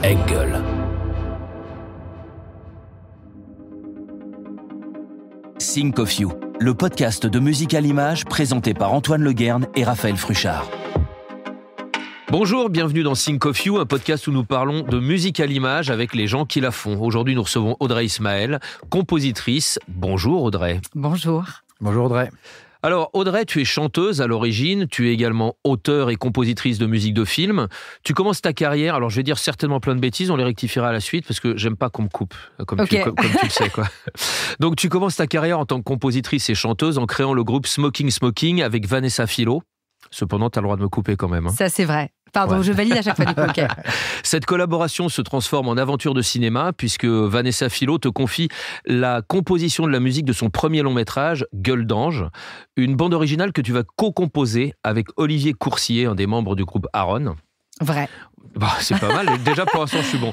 Engel. Think of You, le podcast de musique à l'image présenté par Antoine Leguerne et Raphaël Fruchard. Bonjour, bienvenue dans Think of You, un podcast où nous parlons de musique à l'image avec les gens qui la font. Aujourd'hui, nous recevons Audrey Ismaël, compositrice. Bonjour Audrey. Bonjour. Bonjour Audrey. Alors Audrey, tu es chanteuse à l'origine, tu es également auteure et compositrice de musique de film. Tu commences ta carrière, alors je vais dire certainement plein de bêtises, on les rectifiera à la suite parce que j'aime pas qu'on me coupe, comme tu le sais, quoi. Donc tu commences ta carrière en tant que compositrice et chanteuse en créant le groupe Smoking Smoking avec Vanessa Philo. Cependant, tu as le droit de me couper quand même. Ça, c'est vrai. Pardon, ouais. Je valide à chaque fois du coup. Okay. Cette collaboration se transforme en aventure de cinéma puisque Vanessa Philo te confie la composition de la musique de son premier long métrage, Gueule d'ange, une bande originale que tu vas co-composer avec Olivier Coursier, un des membres du groupe Aaron. Vrai. Bah, c'est pas mal, déjà pour l'instant je suis bon.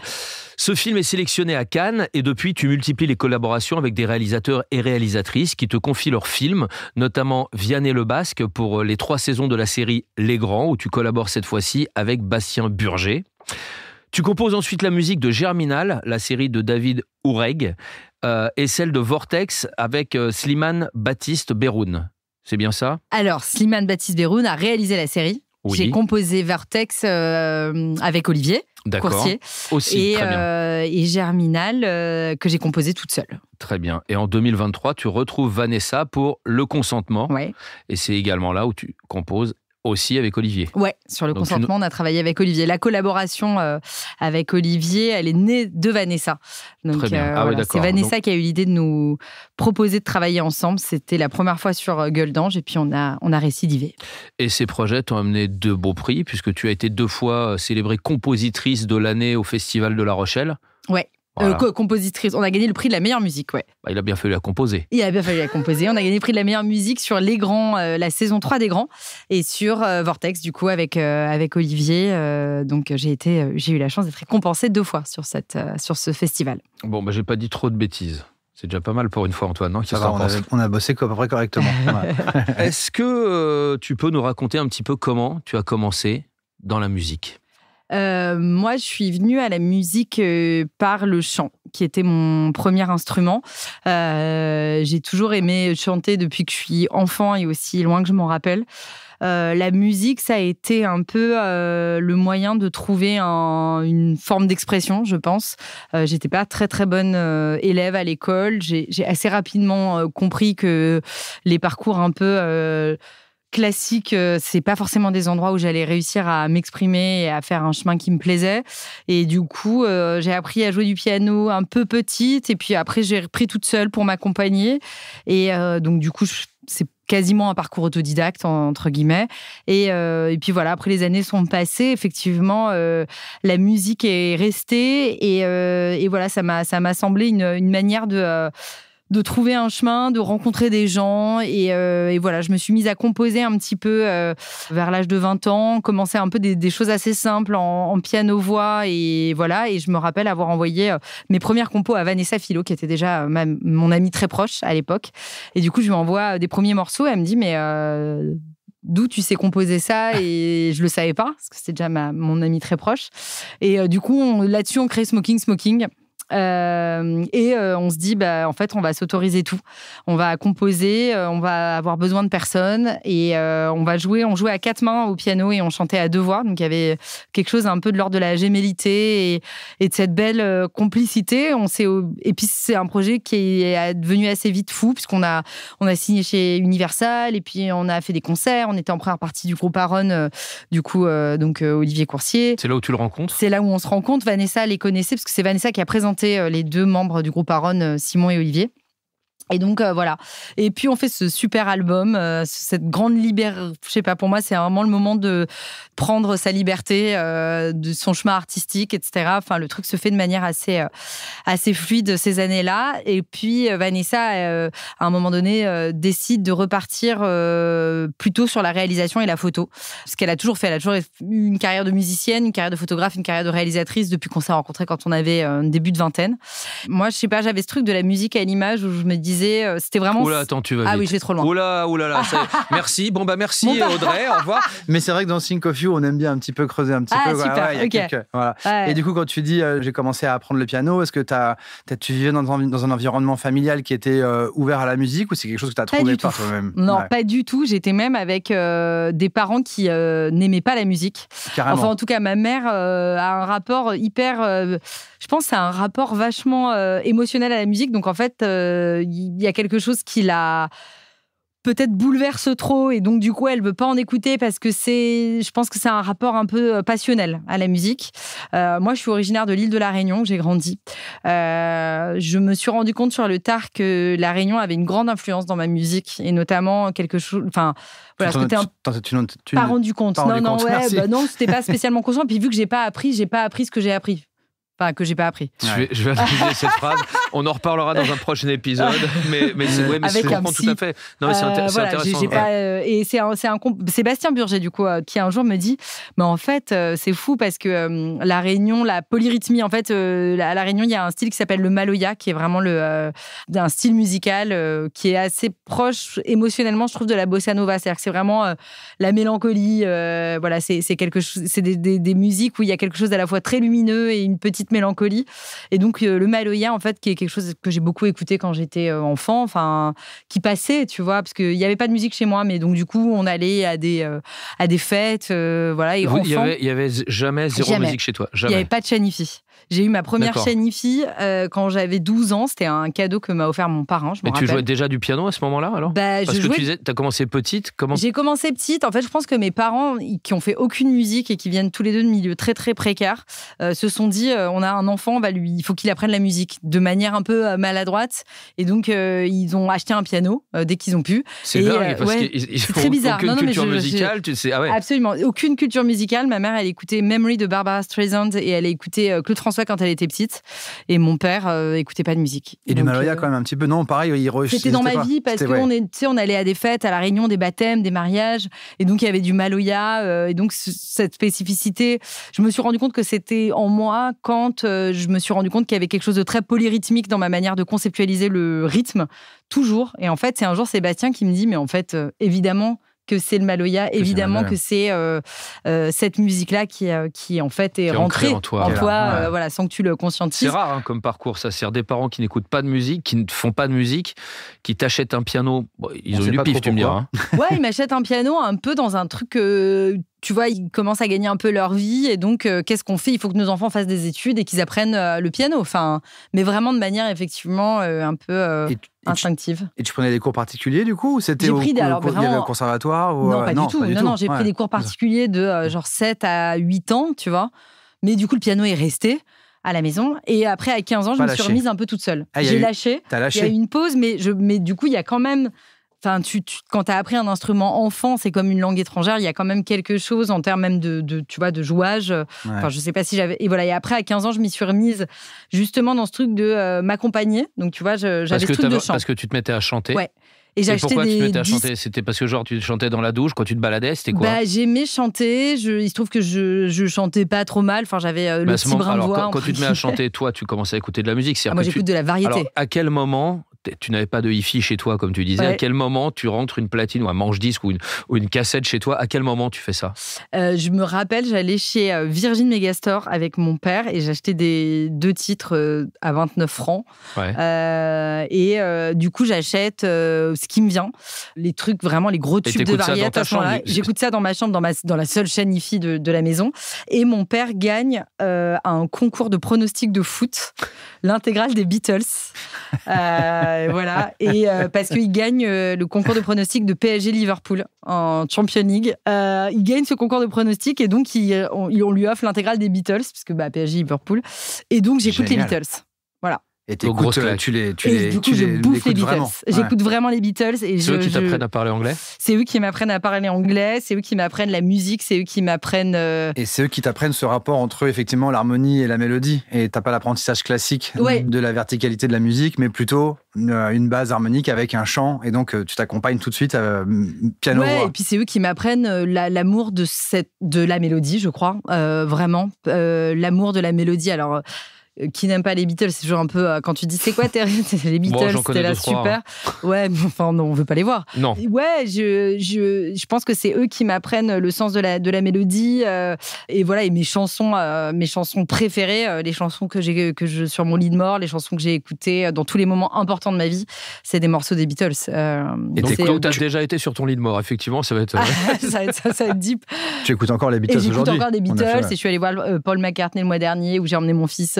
Ce film est sélectionné à Cannes et depuis tu multiplies les collaborations avec des réalisateurs et réalisatrices qui te confient leurs films, notamment Vianney Le Basque pour les 3 saisons de la série Les Grands où tu collabores cette fois-ci avec Bastien Burger. Tu composes ensuite la musique de Germinal, la série de David Oureg, et celle de Vortex avec Slimane Baptiste Berhoun. C'est bien ça ? Alors, Slimane Baptiste Berhoun a réalisé la série. Oui. J'ai composé Vortex avec Olivier Coursier. Aussi, très bien. Et Germinal que j'ai composé toute seule. Très bien. Et en 2023, tu retrouves Vanessa pour Le Consentement. Ouais. Et c'est également là où tu composes aussi avec Olivier. Ouais, sur Le Consentement, on a travaillé avec Olivier. La collaboration avec Olivier, elle est née de Vanessa. Donc, très bien. voilà, c'est Vanessa qui a eu l'idée de nous proposer de travailler ensemble. C'était la première fois sur Gueule d'ange et puis on a récidivé. Et ces projets t'ont amené 2 beaux prix puisque tu as été 2 fois célébrée compositrice de l'année au Festival de La Rochelle. Ouais. Voilà. Compositrice. On a gagné le prix de la meilleure musique, ouais. Bah, il a bien fallu la composer. Il a bien fallu la composer. On a gagné le prix de la meilleure musique sur Les Grands, la saison 3 des Grands, et sur Vortex, du coup, avec Olivier. Donc, j'ai eu la chance d'être récompensée 2 fois sur ce festival. Bon, bah, j'ai pas dit trop de bêtises. C'est déjà pas mal pour une fois, Antoine, non ? Ça va, on a bossé à peu près correctement. Est-ce que tu peux nous raconter un petit peu comment tu as commencé dans la musique ? Moi, je suis venue à la musique par le chant, qui était mon premier instrument. J'ai toujours aimé chanter depuis que je suis enfant et aussi loin que je m'en rappelle. La musique, ça a été un peu le moyen de trouver une forme d'expression, je pense. J'étais pas très très bonne élève à l'école. J'ai assez rapidement compris que les parcours un peu classique, c'est pas forcément des endroits où j'allais réussir à m'exprimer et à faire un chemin qui me plaisait. Et du coup, j'ai appris à jouer du piano un peu petite et puis après, j'ai repris toute seule pour m'accompagner. Et donc, du coup, c'est quasiment un parcours autodidacte, entre guillemets. Et puis voilà, après les années sont passées, effectivement, la musique est restée et voilà, ça m'a semblé une manière de trouver un chemin, de rencontrer des gens et voilà, je me suis mise à composer un petit peu vers l'âge de 20 ans, commencer un peu des choses assez simples en piano-voix et voilà, et je me rappelle avoir envoyé mes premières compos à Vanessa Philo qui était déjà mon amie très proche à l'époque et du coup je lui envoie des premiers morceaux, elle me dit mais d'où tu sais composer ça? Et je le savais pas parce que c'était déjà mon amie très proche et du coup là-dessus on crée Smoking Smoking. On se dit en fait on va s'autoriser tout, on va composer, on va avoir besoin de personne et on jouait à 4 mains au piano et on chantait à 2 voix, donc il y avait quelque chose un peu de l'ordre de la gémellité et de cette belle complicité. Et puis c'est un projet qui est devenu assez vite fou puisqu'on a signé chez Universal et puis on a fait des concerts, on était en première partie du groupe Aaron, du coup donc Olivier Coursier. C'est là où tu le rencontres? C'est là où on se rencontre. Vanessa les connaissait parce que c'est Vanessa qui a présenté les 2 membres du groupe Aaron, Simon et Olivier. Et donc voilà. Et puis on fait ce super album, cette grande liberté. Je sais pas, pour moi c'est vraiment le moment de prendre sa liberté, de son chemin artistique, etc. Enfin le truc se fait de manière assez fluide ces années-là. Et puis Vanessa, à un moment donné, décide de repartir plutôt sur la réalisation et la photo, ce qu'elle a toujours fait. Elle a toujours eu une carrière de musicienne, une carrière de photographe, une carrière de réalisatrice depuis qu'on s'est rencontrés quand on avait un début de vingtaine. Moi je sais pas, j'avais ce truc de la musique à l'image où je me disais disais, c'était vraiment... Oula, attends, tu vas vite. Ah oui, je vais trop loin. Oula, là, merci. Bon, merci Audrey, au revoir. Mais c'est vrai que dans Think of You, on aime bien un petit peu creuser un petit peu. Super, il y a quelques, voilà. Et du coup, quand tu dis j'ai commencé à apprendre le piano, est-ce que tu vivais dans un environnement familial qui était ouvert à la musique ou c'est quelque chose que tu as trouvé par toi-même? Non, pas du tout. J'étais même avec des parents qui n'aimaient pas la musique. Carrément. Enfin, en tout cas, ma mère a un rapport hyper... je pense que c'est un rapport vachement émotionnel à la musique. Donc, en fait, il y a quelque chose qui l'a peut-être bouleverse trop et donc du coup elle veut pas en écouter parce que je pense que c'est un rapport un peu passionnel à la musique. Moi je suis originaire de l'île de la Réunion, j'ai grandi. Je me suis rendu compte sur le tard que la Réunion avait une grande influence dans ma musique et notamment quelque chose, enfin voilà, tu pas rendu compte. Non, c'était pas spécialement conscient. Puis vu que j'ai pas appris ce que j'ai appris. Enfin, que j'ai pas appris. Je vais analyser cette phrase. On en reparlera dans un prochain épisode. Mais je comprends tout à fait. Non, mais c'est intéressant. Et c'est Sébastien Burger, du coup, qui un jour me dit mais en fait, c'est fou parce que la Réunion, la polyrythmie, en fait, à la Réunion, il y a un style qui s'appelle le maloya, qui est vraiment un style musical qui est assez proche émotionnellement, je trouve, de la bossa nova. C'est-à-dire que c'est vraiment la mélancolie. Voilà, c'est quelque chose, c'est des musiques où il y a quelque chose à la fois très lumineux et une petite mélancolie. Et donc, le maloya, en fait, qui est quelque chose que j'ai beaucoup écouté quand j'étais enfant, enfin, qui passait, tu vois, parce qu'il n'y avait pas de musique chez moi, mais donc, du coup, on allait à des fêtes, voilà. Et il y avait jamais zéro musique chez toi? Jamais. Il n'y avait pas de Chanifi. J'ai eu ma première Chanifi quand j'avais 12 ans. C'était un cadeau que m'a offert mon parrain, je me rappelle. Tu jouais déjà du piano à ce moment-là, alors? Parce que tu disais, tu as commencé petite. J'ai commencé petite. En fait, je pense que mes parents, qui ont fait aucune musique et qui viennent tous les deux de milieux très, très précaires, se sont dit, on a un enfant, il faut qu'il apprenne la musique de manière un peu maladroite. Et donc, ils ont acheté un piano dès qu'ils ont pu. C'est dingue, parce qu'ils c'est très bizarre. Aucune culture musicale, tu sais. Ah ouais. Absolument. Aucune culture musicale. Ma mère, elle écoutait Memory de Barbara Streisand et elle écoutait Claude François quand elle était petite. Et mon père écoutait pas de musique. Et du maloya quand même un petit peu, non? Pareil, c'était dans ma vie parce qu'on allait à des fêtes, à la Réunion, des baptêmes, des mariages. Et donc, il y avait du maloya. Et donc, cette spécificité, je me suis rendu compte que c'était en moi quand je me suis rendu compte qu'il y avait quelque chose de très polyrythmique dans ma manière de conceptualiser le rythme, toujours. Et en fait, c'est un jour Sébastien qui me dit, mais en fait, évidemment que c'est le maloya, évidemment que c'est cette musique-là qui en fait est rentrée en toi, voilà, sans que tu le conscientises. C'est rare comme parcours, ça. C'est des parents qui n'écoutent pas de musique, qui ne font pas de musique, qui t'achètent un piano. Bon, ils ont eu du pif, tu me diras. Ouais, ils m'achètent un piano un peu dans un truc... tu vois, ils commencent à gagner un peu leur vie et donc, qu'est-ce qu'on fait? Il faut que nos enfants fassent des études et qu'ils apprennent le piano. Enfin, mais vraiment de manière, effectivement, un peu instinctive. Et tu prenais des cours particuliers, du coup? Ou c'était il y avait un conservatoire ou... Non, pas du tout. Non, j'ai pris des cours particuliers de genre 7 à 8 ans, tu vois. Mais du coup, le piano est resté à la maison. Et après, à 15 ans, je me suis remise un peu toute seule. J'ai lâché. T'as lâché. Il y a eu une pause, mais du coup, il y a quand même... Enfin, quand tu as appris un instrument enfant, c'est comme une langue étrangère, il y a quand même quelque chose en termes même tu vois, de jouage. Enfin, je sais pas si j'avais... Et voilà, et après, à 15 ans, je m'y suis remise justement dans ce truc de m'accompagner. Donc, tu vois, j'avais ce truc de chant. Parce que tu te mettais à chanter. Ouais. Et pourquoi tu te mettais à chanter? C'était parce que genre tu chantais dans la douche quand tu te baladais? C'était quoi? J'aimais chanter. Il se trouve que je chantais pas trop mal. Enfin, j'avais le petit brin de voix. Quand tu te mets à chanter, toi, tu commençais à écouter de la musique. Moi, j'écoute de la variété. Alors, à quel moment... Tu n'avais pas de hi-fi chez toi, comme tu disais. Ouais. À quel moment tu rentres une platine ou un manche-disque ou une cassette chez toi? À quel moment tu fais ça? Je me rappelle, j'allais chez Virgin Megastore avec mon père et j'achetais 2 titres à 29 francs. Ouais. Du coup, j'achète ce qui me vient. Les trucs, vraiment, les gros tubes de variété à ce moment-là. J'écoute ça dans ma chambre, dans la seule chaîne hi-fi de la maison. Et mon père gagne un concours de pronostic de foot, l'intégrale des Beatles. Voilà, et parce qu'il gagne le concours de pronostic de PSG Liverpool en Champions League. Il gagne ce concours de pronostic et donc on lui offre l'intégrale des Beatles, puisque PSG Liverpool. Et donc j'écoute les Beatles. Voilà. Et tu bouffe les Beatles. Vraiment. J'écoute vraiment les Beatles. C'est eux qui t'apprennent à parler anglais? C'est eux qui m'apprennent à parler anglais, c'est eux qui m'apprennent la musique, c'est eux qui m'apprennent... Et c'est eux qui t'apprennent ce rapport entre effectivement l'harmonie et la mélodie. Et t'as pas l'apprentissage classique de la verticalité de la musique, mais plutôt une base harmonique avec un chant. Et donc tu t'accompagnes tout de suite piano-voix. Et puis c'est eux qui m'apprennent l'amour de la mélodie, je crois. Vraiment. L'amour de la mélodie. Alors... qui n'aime pas les Beatles, c'est toujours un peu quand tu dis c'est quoi tes les Beatles, c'était là super. Ouais, mais enfin non, on veut pas les voir. Non. Ouais, je pense que c'est eux qui m'apprennent le sens de la mélodie et voilà, et mes chansons préférées, les chansons que je sur mon lit de mort, les chansons que j'ai écoutées dans tous les moments importants de ma vie, c'est des morceaux des Beatles. Et donc t'as déjà été sur ton lit de mort, effectivement, ça va être ça va être deep. Tu écoutes encore les Beatles aujourd'hui? J'écoute encore des Beatles et je suis allée voir Paul McCartney le mois dernier où j'ai emmené mon fils.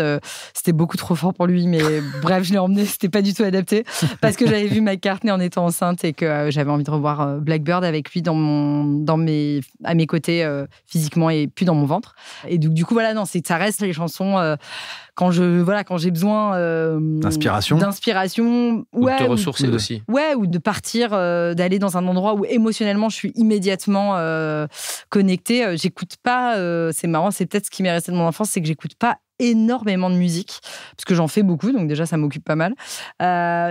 C'était beaucoup trop fort pour lui, mais bref, je l'ai emmené, c'était pas du tout adapté parce que j'avais vu McCartney en étant enceinte et que j'avais envie de revoir Blackbird avec lui à mes côtés physiquement et plus dans mon ventre. Et donc, du coup, voilà, non, ça reste les chansons quand j'ai besoin d'inspiration, ou de te ressourcer aussi. Ouais, ou de partir, d'aller dans un endroit où émotionnellement je suis immédiatement connectée. J'écoute pas, c'est marrant, c'est peut-être ce qui m'est resté de mon enfance, c'est que j'écoute pas énormément de musique parce que j'en fais beaucoup, donc déjà ça m'occupe pas mal,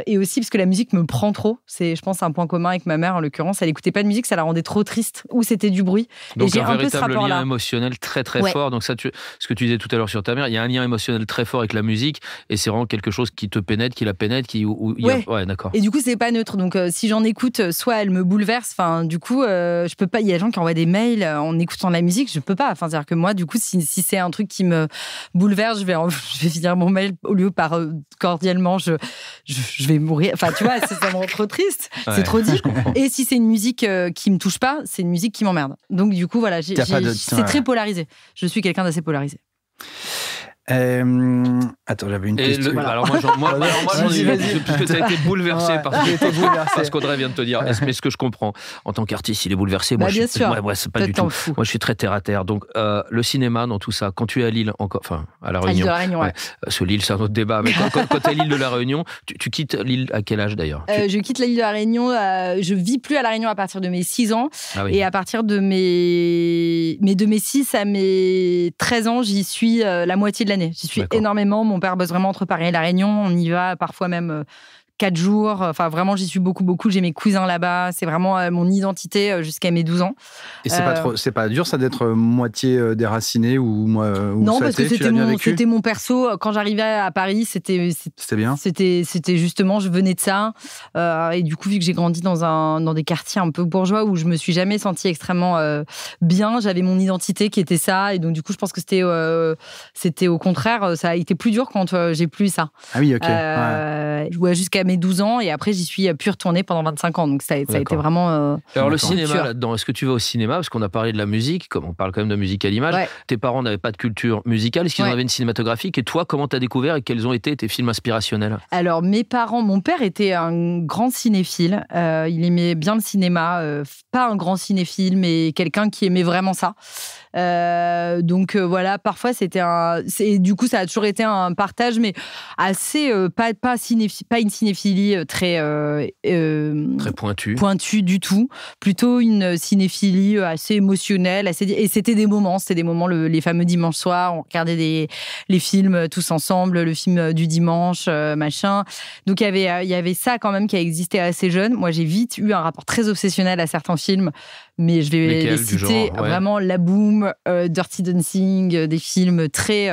et aussi parce que la musique me prend trop. C'est, je pense, un point commun avec ma mère en l'occurrence, elle écoutait pas de musique, ça la rendait trop triste ou c'était du bruit. Donc et j'ai un véritable lien émotionnel très très fort. Donc ça, ce que tu disais tout à l'heure sur ta mère, il y a un lien émotionnel très fort avec la musique et c'est vraiment quelque chose qui te pénètre, qui la pénètre, ouais, d'accord. Et du coup c'est pas neutre, donc si j'en écoute, soit elle me bouleverse, enfin du coup je peux pas. Il y a des gens qui envoient des mails en écoutant de la musique, je peux pas. Enfin c'est-à-dire que moi du coup si c'est un truc qui me bouleverse, je vais finir mon mail au lieu par cordialement je vais mourir. Enfin tu vois, ça me rend trop triste, c'est trop dit. Et si c'est une musique qui me touche pas, c'est une musique qui m'emmerde. Donc du coup voilà, c'est très polarisé. Je suis quelqu'un d'assez polarisé. Attends, j'avais une question. Alors moi, puisque tu as été bouleversé parce qu'Audrey vient de te dire. Mais ce que je comprends, en tant qu'artiste, il est bouleversé. Moi, bien sûr. Moi, c'est pas du tout. Moi, je suis très terre à terre. Donc, le cinéma, dans tout ça, quand tu es à Lille, à La Réunion. À l'île de La Réunion, ouais. Parce que Lille, c'est un autre débat. Mais quand tu es à l'île de La Réunion, tu quittes l'île à quel âge d'ailleurs? Je quitte l'île de La Réunion. Je vis plus à La Réunion à partir de mes 6 ans. Ah oui. Et à partir de mes 6 à mes 13 ans, j'y suis la moitié de l'année. J'y suis énormément. Mon père bosse vraiment entre Paris et La Réunion. On y va parfois même 4 jours. Enfin, vraiment, j'y suis beaucoup. J'ai mes cousins là-bas. C'est vraiment mon identité jusqu'à mes 12 ans. Et c'est pas dur, ça, d'être moitié déraciné ou non, parce que c'était mon perso. Quand j'arrivais à Paris, c'était bien. C'était justement, je venais de ça. Et du coup, vu que j'ai grandi dans des quartiers un peu bourgeois où je me suis jamais sentie extrêmement bien, j'avais mon identité qui était ça. Et donc, du coup, je pense que c'était au contraire, ça a été plus dur quand j'ai plus ça. Ah oui, ok. Ouais, jusqu'à mes 12 ans et après j'y suis plus retournée pendant 25 ans, donc ça a été vraiment alors le cinéma là-dedans, est-ce que tu vas au cinéma, parce qu'on a parlé de la musique, comme on parle quand même de musique à l'image, tes parents n'avaient pas de culture musicale, est-ce qu'ils en avaient une cinématographique, et toi comment t'as découvert et quels ont été tes films inspirationnels? Alors mon père était un grand cinéphile, il aimait bien le cinéma, pas un grand cinéphile mais quelqu'un qui aimait vraiment ça. Donc voilà, parfois du coup ça a toujours été un partage, mais assez pas une cinéphilie très pointue du tout, plutôt une cinéphilie assez émotionnelle, et c'était des moments, les fameux dimanches soirs, on regardait les films tous ensemble, le film du dimanche, machin. Donc il y avait ça quand même qui a existé assez jeune. Moi j'ai vite eu un rapport très obsessionnel à certains films, mais je vais les citer, vraiment La Boom, Dirty Dancing, des films très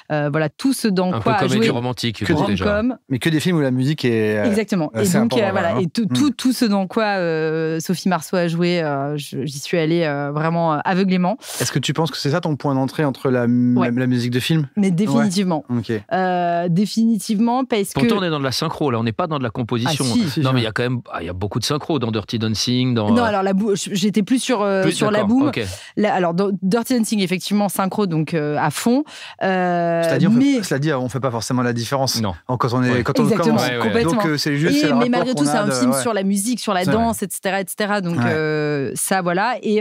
voilà, tout ce dans un quoi peu comédie jouer, romantique déjà. Mais que des films où la musique est exactement. Et donc voilà, et tout ce dans quoi Sophie Marceau a joué, j'y suis allée vraiment aveuglément. Est-ce que tu penses que c'est ça ton point d'entrée entre la musique de film? Mais définitivement. Okay. Définitivement, parce que pourtant on est dans de la synchro, là on n'est pas dans de la composition. Non mais il y a quand même il y a beaucoup de synchro dans Dirty Dancing, non alors j'étais plus sur La Boom. Okay. Alors dans Dirty Dancing effectivement synchro, donc à fond. C'est-à-dire on fait pas forcément la différence. Non. Quand on exactement, commence. Complètement. Donc c'est juste. Mais malgré tout c'est un film sur la musique, sur la danse, etc. Donc ça voilà, et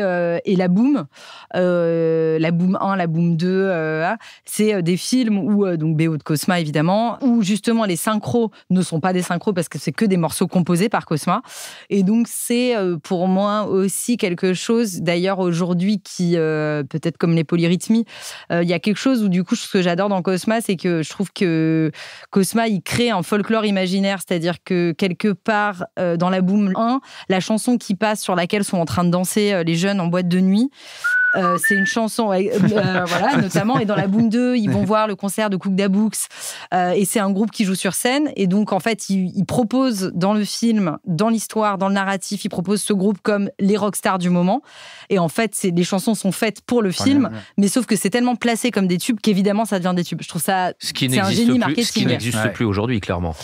La Boom, La Boom 1, La Boom 2, c'est des films où donc BO de Cosma évidemment, où justement les synchros ne sont pas des synchros parce que c'est que des morceaux composés par Cosma, et donc c'est pour moi aussi quelque chose d'ailleurs aujourd'hui qui peut-être comme les polyrythmies, il y a quelque chose où du coup ce que j'adore dans Cosma, c'est que je trouve que Cosma il crée un folklore imaginaire, c'est-à-dire que quelque part dans La Boom 1, la chanson qui passe sur laquelle sont en train de danser les jeunes en boîte de nuit, C'est une chanson, voilà, notamment. Et dans la Boom 2, ils vont voir le concert de Cook Da Books. Et c'est un groupe qui joue sur scène. Et donc, en fait, ils proposent dans le film, dans l'histoire, dans le narratif, ils proposent ce groupe comme les rockstars du moment. Et en fait, les chansons sont faites pour le film, mais sauf que c'est tellement placé comme des tubes qu'évidemment, ça devient des tubes. Je trouve ça, c'est un génie marketing. Ce qui n'existe plus aujourd'hui, clairement.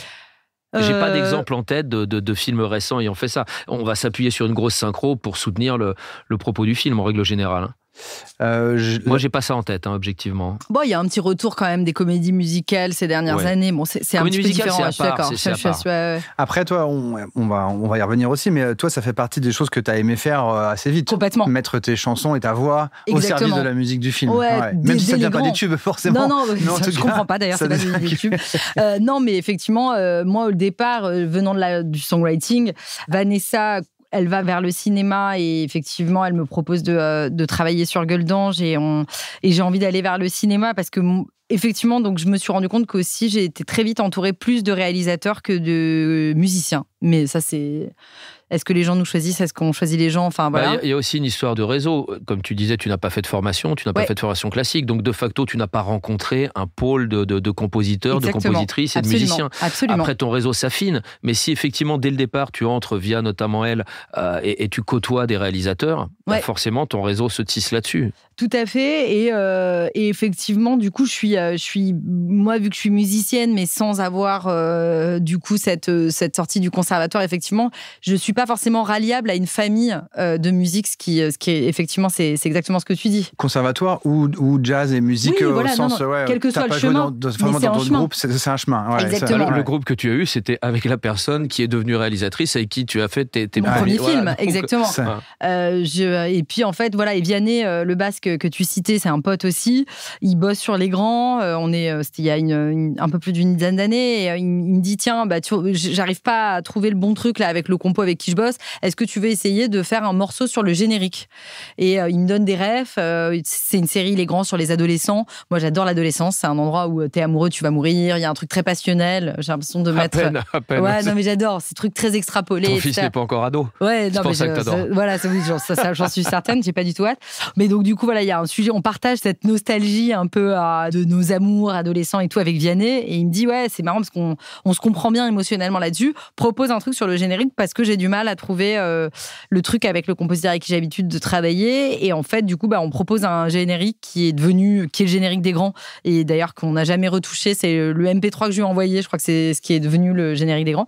J'ai pas d'exemple en tête de films récents ayant fait ça. On va s'appuyer sur une grosse synchro pour soutenir le propos du film, en règle générale. Moi, j'ai pas ça en tête, objectivement. Bon, il y a un petit retour quand même des comédies musicales ces dernières années. Bon, c'est un petit peu différent. Je suis d'accord. Après, toi, on va y revenir aussi, mais toi, ça fait partie des choses que tu as aimé faire assez vite. Complètement. Mettre tes chansons et ta voix au service de la musique du film. Même si ça ne devient pas des tubes, forcément. Non, je comprends pas d'ailleurs, c'est pas des tubes. Non, mais effectivement, moi, au départ, venant du songwriting, Vanessa, elle va vers le cinéma et effectivement, elle me propose de travailler sur Gueule d'Ange et j'ai envie d'aller vers le cinéma parce que effectivement, donc je me suis rendu compte qu'aussi j'ai été très vite entourée plus de réalisateurs que de musiciens. Mais ça, c'est... Est-ce que les gens nous choisissent? Est-ce qu'on choisit les gens? Enfin, voilà. Il y a aussi une histoire de réseau. Comme tu disais, tu n'as pas fait de formation, tu n'as pas fait de formation classique. Donc, de facto, tu n'as pas rencontré un pôle de compositeurs, de compositrices et de musiciens. Absolument. Après, ton réseau s'affine. Mais si, effectivement, dès le départ, tu entres via notamment elle et tu côtoies des réalisateurs, forcément, ton réseau se tisse là-dessus. Tout à fait. Et effectivement, du coup, je suis, moi, vu que je suis musicienne, mais sans avoir, du coup, cette sortie du conservatoire, effectivement, je suis pas forcément ralliable à une famille de musique, ce qui est effectivement, c'est exactement ce que tu dis. Conservatoire ou jazz et musique au sens... quel que soit le chemin, mais c'est un chemin. Groupe, c'est un chemin. Exactement. Le groupe que tu as eu, c'était avec la personne qui est devenue réalisatrice avec qui tu as fait tes premiers films, exactement. Et puis, en fait, voilà, et Vianney, le basque que tu citais, c'est un pote aussi. Il bosse sur Les Grands. C'était il y a un peu plus d'une dizaine d'années. Et il me dit, tiens, j'arrive pas à trouver le bon truc là avec le compo avec qui je bosse. Est-ce que tu veux essayer de faire un morceau sur le générique? Et il me donne des refs. C'est une série Les Grands sur les adolescents. Moi, j'adore l'adolescence. C'est un endroit où t'es amoureux, tu vas mourir. Il y a un truc très passionnel. J'ai l'impression de mettre... À peine. Ouais, non, mais j'adore. Ces trucs très extrapolés. Ton fils n'est pas encore ado. Ouais, non, c'est pour ça que t'adores. Voilà, j'en suis certaine. J'ai pas du tout hâte. Mais donc, du coup, voilà, il y a un sujet. On partage cette nostalgie un peu de nos amours adolescents et tout avec Vianney. Et il me dit, ouais, c'est marrant parce qu'on se comprend bien émotionnellement là-dessus. Propose un truc sur le générique parce que j'ai du mal à trouver le truc avec le compositeur avec qui j'ai l'habitude de travailler. Et en fait, du coup, on propose un générique qui est le générique des Grands. Et d'ailleurs, qu'on n'a jamais retouché. C'est le MP3 que je lui ai envoyé. Je crois que c'est ce qui est devenu le générique des Grands.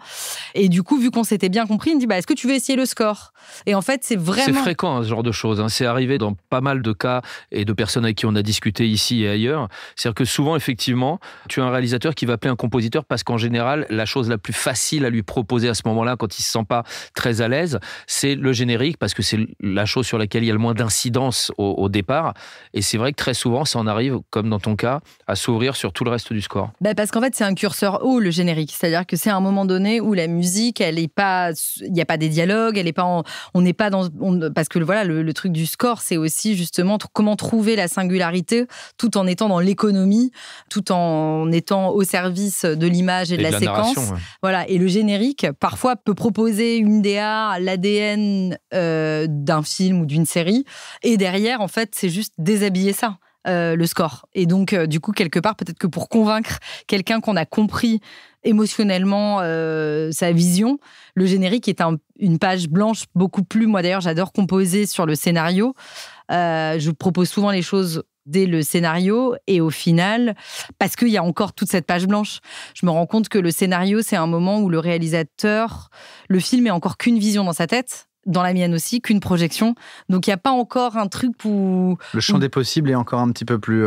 Et du coup, vu qu'on s'était bien compris, il me dit, est-ce que tu veux essayer le score? Et en fait, c'est vraiment... C'est fréquent, ce genre de choses. C'est arrivé dans pas mal de cas et de personnes avec qui on a discuté ici et ailleurs. C'est-à-dire que souvent, effectivement, tu as un réalisateur qui va appeler un compositeur parce qu'en général, la chose la plus facile à lui proposer à ce moment-là, quand il ne se sent pas très à l'aise, c'est le générique parce que c'est la chose sur laquelle il y a le moins d'incidence au départ. Et c'est vrai que très souvent, ça en arrive, comme dans ton cas, à s'ouvrir sur tout le reste du score. Parce qu'en fait, c'est un curseur haut, le générique. C'est-à-dire que c'est un moment donné où la musique, elle est pas... Il n'y a pas des dialogues, elle est pas on n'est pas dans... Parce que voilà, le truc du score, c'est aussi justement comment trouver la singularité tout en étant dans l'économie, tout en étant au service de l'image et de la séquence. Voilà. Et le générique, parfois, peut proposer une DA, l'ADN d'un film ou d'une série. Et derrière, en fait, c'est juste déshabiller ça. Le score. Et donc, du coup, quelque part, peut-être que pour convaincre quelqu'un qu'on a compris émotionnellement sa vision, le générique est une page blanche beaucoup plus... Moi, d'ailleurs, j'adore composer sur le scénario. Je propose souvent les choses dès le scénario et au final, parce qu'il y a encore toute cette page blanche, je me rends compte que le scénario, c'est un moment où le réalisateur, le film est encore qu'une vision dans sa tête, dans la mienne aussi, qu'une projection. Donc, il n'y a pas encore un truc où... Le champ des possibles est encore un petit peu plus...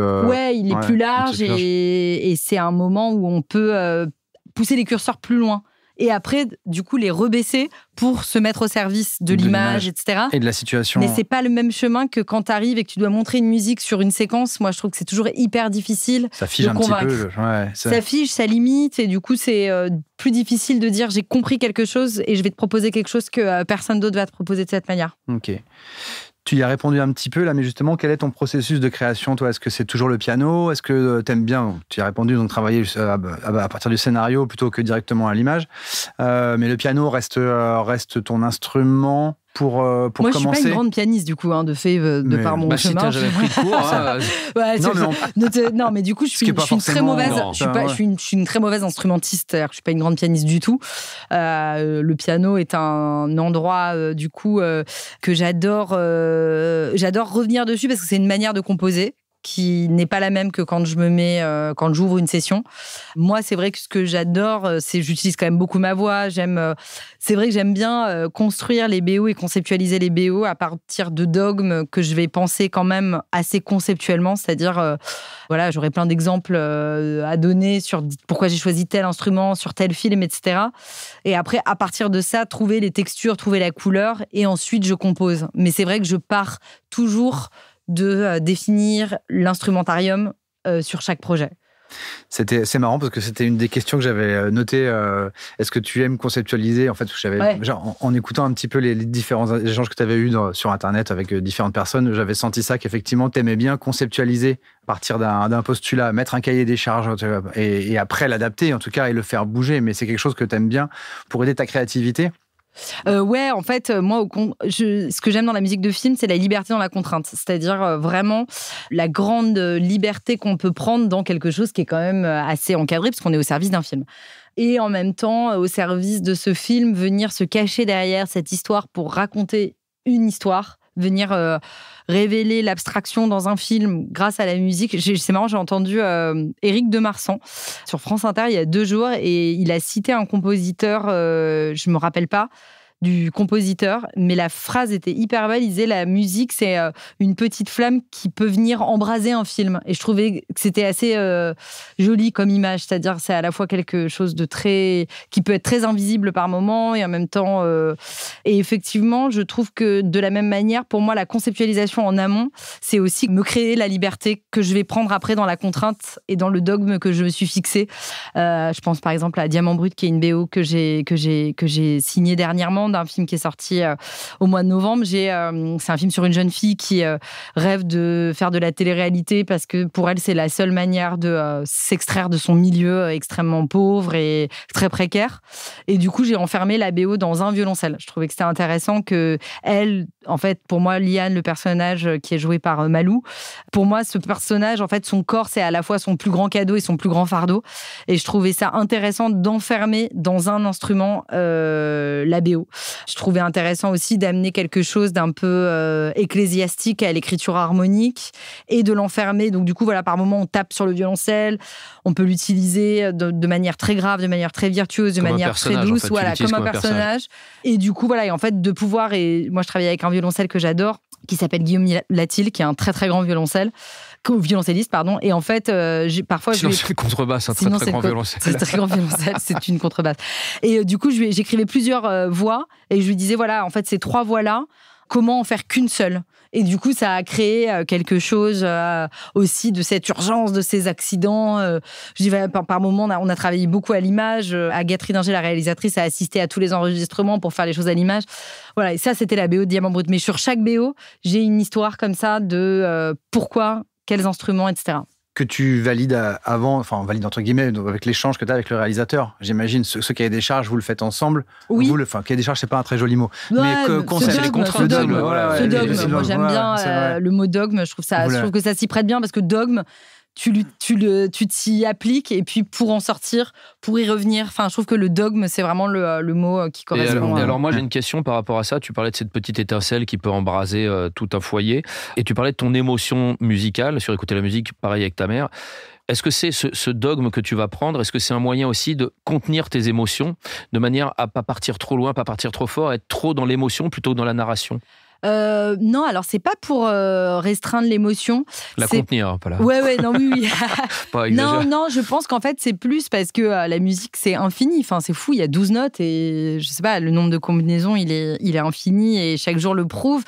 il est plus large et c'est un moment où on peut pousser les curseurs plus loin. Et après, du coup, les rebaisser pour se mettre au service de l'image, etc. Et de la situation. Mais c'est pas le même chemin que quand tu arrives et que tu dois montrer une musique sur une séquence. Moi, je trouve que c'est toujours hyper difficile. Ça fige un petit peu. Ça fige, ça limite. Et du coup, c'est plus difficile de dire j'ai compris quelque chose et je vais te proposer quelque chose que personne d'autre va te proposer de cette manière. Ok. Tu y as répondu un petit peu là, mais justement, quel est ton processus de création, toi? Est-ce que c'est toujours le piano? Est-ce que tu aimes bien, tu y as répondu, donc travailler à partir du scénario plutôt que directement à l'image. Mais le piano reste ton instrument pour moi, commencer. Moi, je suis pas une grande pianiste, du coup, de fait, par mon chemin. Si t'as jamais pris de cours. Non, mais du coup, je suis une très mauvaise. Je suis une très mauvaise instrumentiste. C'est-à-dire que je suis pas une grande pianiste du tout. Le piano est un endroit, du coup, que j'adore. J'adore revenir dessus parce que c'est une manière de composer qui n'est pas la même que quand quand j'ouvre une session. Moi, c'est vrai que ce que j'adore, c'est j'utilise quand même beaucoup ma voix. C'est vrai que j'aime bien construire les BO et conceptualiser les BO à partir de dogmes que je vais penser quand même assez conceptuellement. C'est-à-dire, voilà, j'aurais plein d'exemples à donner sur pourquoi j'ai choisi tel instrument, sur tel film, etc. Et après, à partir de ça, trouver les textures, trouver la couleur, et ensuite je compose. Mais c'est vrai que je pars toujours de définir l'instrumentarium sur chaque projet. C'est marrant parce que c'était une des questions que j'avais notées. Est-ce que tu aimes conceptualiser ? En fait, en écoutant un petit peu les différents échanges que tu avais eus sur Internet avec différentes personnes, j'avais senti ça, qu'effectivement, tu aimais bien conceptualiser à partir d'un postulat, mettre un cahier des charges et après l'adapter, en tout cas, et le faire bouger. Mais c'est quelque chose que tu aimes bien pour aider ta créativité. Ouais, en fait, moi, ce que j'aime dans la musique de film, c'est la liberté dans la contrainte. C'est-à-dire vraiment la grande liberté qu'on peut prendre dans quelque chose qui est quand même assez encadré, parce qu'on est au service d'un film. Et en même temps, au service de ce film, venir se cacher derrière cette histoire pour raconter une histoire, venir révéler l'abstraction dans un film grâce à la musique. C'est marrant, j'ai entendu Éric Demarsan sur France Inter il y a 2 jours et il a cité un compositeur, je me rappelle pas du compositeur, mais la phrase était hyper belle. Il disait la musique, c'est une petite flamme qui peut venir embraser un film. Et je trouvais que c'était assez joli comme image, c'est-à-dire c'est à la fois quelque chose de qui peut être très invisible par moment et en même temps. Et effectivement, je trouve que de la même manière, pour moi, la conceptualisation en amont, c'est aussi me créer la liberté que je vais prendre après dans la contrainte et dans le dogme que je me suis fixé. Je pense par exemple à Diamant Brut, qui est une BO que j'ai signée dernièrement, d'un film qui est sorti au mois de novembre. C'est un film sur une jeune fille qui rêve de faire de la télé-réalité parce que pour elle, c'est la seule manière de s'extraire de son milieu extrêmement pauvre et très précaire. Et du coup, j'ai enfermé la BO dans un violoncelle. Je trouvais que c'était intéressant que elle, en fait, pour moi, Liane, le personnage qui est joué par Malou, pour moi, ce personnage, en fait, son corps, c'est à la fois son plus grand cadeau et son plus grand fardeau. Et je trouvais ça intéressant d'enfermer dans un instrument la BO. Je trouvais intéressant aussi d'amener quelque chose d'un peu ecclésiastique à l'écriture harmonique et de l'enfermer. Donc du coup, voilà, par moment, on tape sur le violoncelle, on peut l'utiliser de manière très grave, de manière très virtuose, de manière très douce, en fait, voilà, comme un personnage. Et du coup, voilà, et en fait, de pouvoir, et moi je travaille avec un violoncelle que j'adore, qui s'appelle Guillaume Latil, qui est un très très grand violoncelliste, pardon. Et en fait, parfois... Sinon, c'est une contrebasse, un très très grand violoncelle. C'est un très grand violoncelle, c'est une contrebasse. Et du coup, j'écrivais plusieurs voix et je lui disais, voilà, en fait, ces 3 voix-là, comment en faire qu'une seule ? Et du coup, ça a créé quelque chose aussi de cette urgence, de ces accidents. Je dis, par moment, on a travaillé beaucoup à l'image. Agathe Ridinger, la réalisatrice, a assisté à tous les enregistrements pour faire les choses à l'image. Voilà, et ça, c'était la BO de Diamant Brut. Mais sur chaque BO, j'ai une histoire comme ça de pourquoi, quels instruments, etc. Que tu valides avant, enfin valide entre guillemets, avec l'échange que tu as avec le réalisateur. J'imagine, ce cahier des charges, vous le faites ensemble. Oui. Cahier des charges, c'est pas un très joli mot. Ouais, mais ce dogme. Moi, j'aime bien le mot dogme. Je trouve que ça s'y prête bien parce que dogme, tu t'y appliques et puis pour en sortir, pour y revenir. Enfin, je trouve que le dogme, c'est vraiment le mot qui correspond. Et alors, moi, j'ai une question par rapport à ça. Tu parlais de cette petite étincelle qui peut embraser tout un foyer. Et tu parlais de ton émotion musicale, sur écouter la musique, pareil avec ta mère. Est-ce que c'est ce dogme que tu vas prendre ? Est-ce que c'est un moyen aussi de contenir tes émotions, de manière à pas partir trop loin, pas partir trop fort, être trop dans l'émotion plutôt que dans la narration ? Non, alors c'est pas pour restreindre l'émotion. Contenir, pas là. Ouais, non, oui. Pas non, je pense qu'en fait c'est plus parce que la musique c'est infini. Enfin, c'est fou, il y a 12 notes et je sais pas, le nombre de combinaisons il est infini et chaque jour le prouve.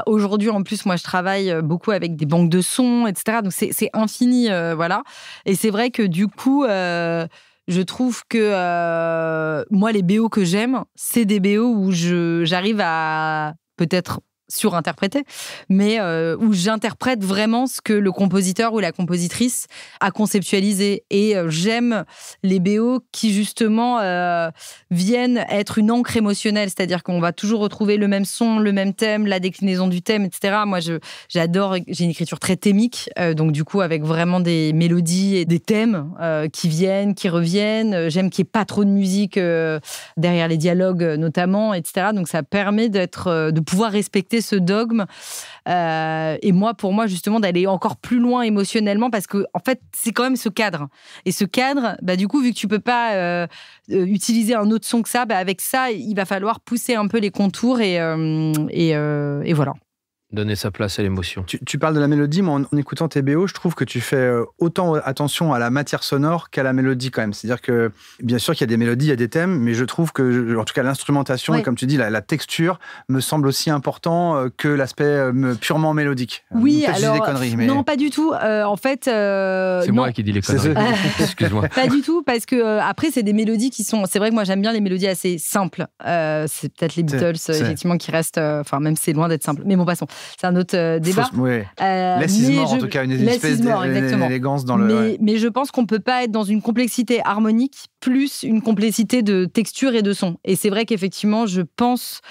Aujourd'hui, en plus, moi, je travaille beaucoup avec des banques de sons, etc. Donc, c'est infini, voilà. Et c'est vrai que du coup, je trouve que moi, les BO que j'aime, c'est des BO où j'arrive à peut-être surinterprété, mais où j'interprète vraiment ce que le compositeur ou la compositrice a conceptualisé. Et j'aime les BO qui, justement, viennent être une encre émotionnelle, c'est-à-dire qu'on va toujours retrouver le même son, le même thème, la déclinaison du thème, etc. Moi, j'adore, j'ai une écriture très thémique, donc du coup, avec vraiment des mélodies et des thèmes qui viennent, qui reviennent. J'aime qu'il n'y ait pas trop de musique derrière les dialogues, notamment, etc. Donc, ça permet de pouvoir respecter ce dogme. Et moi, pour moi, justement, d'aller encore plus loin émotionnellement, parce que, en fait, c'est quand même ce cadre. Et ce cadre, du coup, vu que tu peux pas utiliser un autre son que ça, avec ça, il va falloir pousser un peu les contours et voilà. Donner sa place à l'émotion. Tu parles de la mélodie, mais en écoutant tes BO, je trouve que tu fais autant attention à la matière sonore qu'à la mélodie quand même. C'est-à-dire que, bien sûr qu'il y a des mélodies, il y a des thèmes, mais je trouve que, en tout cas, l'instrumentation, et comme tu dis, la texture me semble aussi important que l'aspect purement mélodique. Oui, alors... Je dis des conneries, mais... Non, pas du tout. En fait... c'est moi qui dis les conneries. Excuse-moi. Pas du tout, parce que après, c'est des mélodies qui sont... C'est vrai que moi, j'aime bien les mélodies assez simples. C'est peut-être les Beatles, effectivement, qui restent... Enfin, même c'est loin d'être simple. Mais bon, passons. C'est un autre débat. Less is more, en tout cas, une espèce d'élégance dans le... Mais je pense qu'on ne peut pas être dans une complexité harmonique plus une complexité de texture et de son. Et c'est vrai qu'effectivement, je pense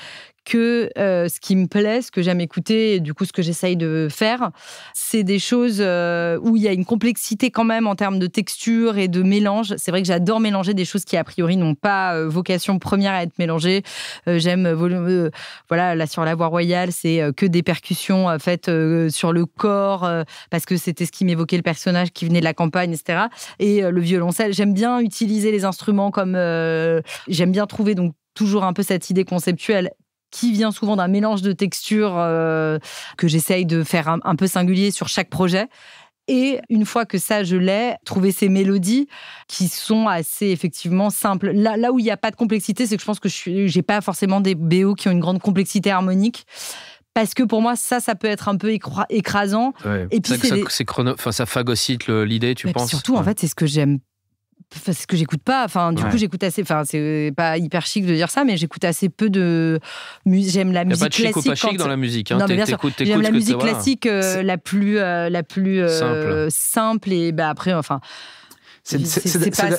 que ce qui me plaît, ce que j'aime écouter, et du coup ce que j'essaye de faire, c'est des choses où il y a une complexité quand même en termes de texture et de mélange. C'est vrai que j'adore mélanger des choses qui a priori n'ont pas vocation première à être mélangées. J'aime, voilà, là sur La Voix Royale, c'est que des percussions faites sur le corps, parce que c'était ce qui m'évoquait le personnage qui venait de la campagne, etc. Et le violoncelle, j'aime bien utiliser les instruments comme... j'aime bien trouver donc toujours un peu cette idée conceptuelle qui vient souvent d'un mélange de textures que j'essaye de faire un peu singulier sur chaque projet. Et une fois que ça, je l'ai, trouver ces mélodies qui sont assez, effectivement, simples. Là où il n'y a pas de complexité, c'est que je pense que j'ai pas forcément des BO qui ont une grande complexité harmonique. Parce que pour moi, ça peut être un peu écrasant. Ouais. Et puis ça phagocyte l'idée, tu penses? Surtout, en fait, c'est ce que j'aime. C'est ce que j'écoute pas. Enfin, du coup, j'écoute assez. Enfin, c'est pas hyper chic de dire ça, mais j'écoute assez peu de musique. J'aime la musique classique. Il n'y a pas de chic ou pas chic dans la musique. Hein. Non, mais bien sûr. J'aime la musique classique la plus simple. Et après, enfin. C'est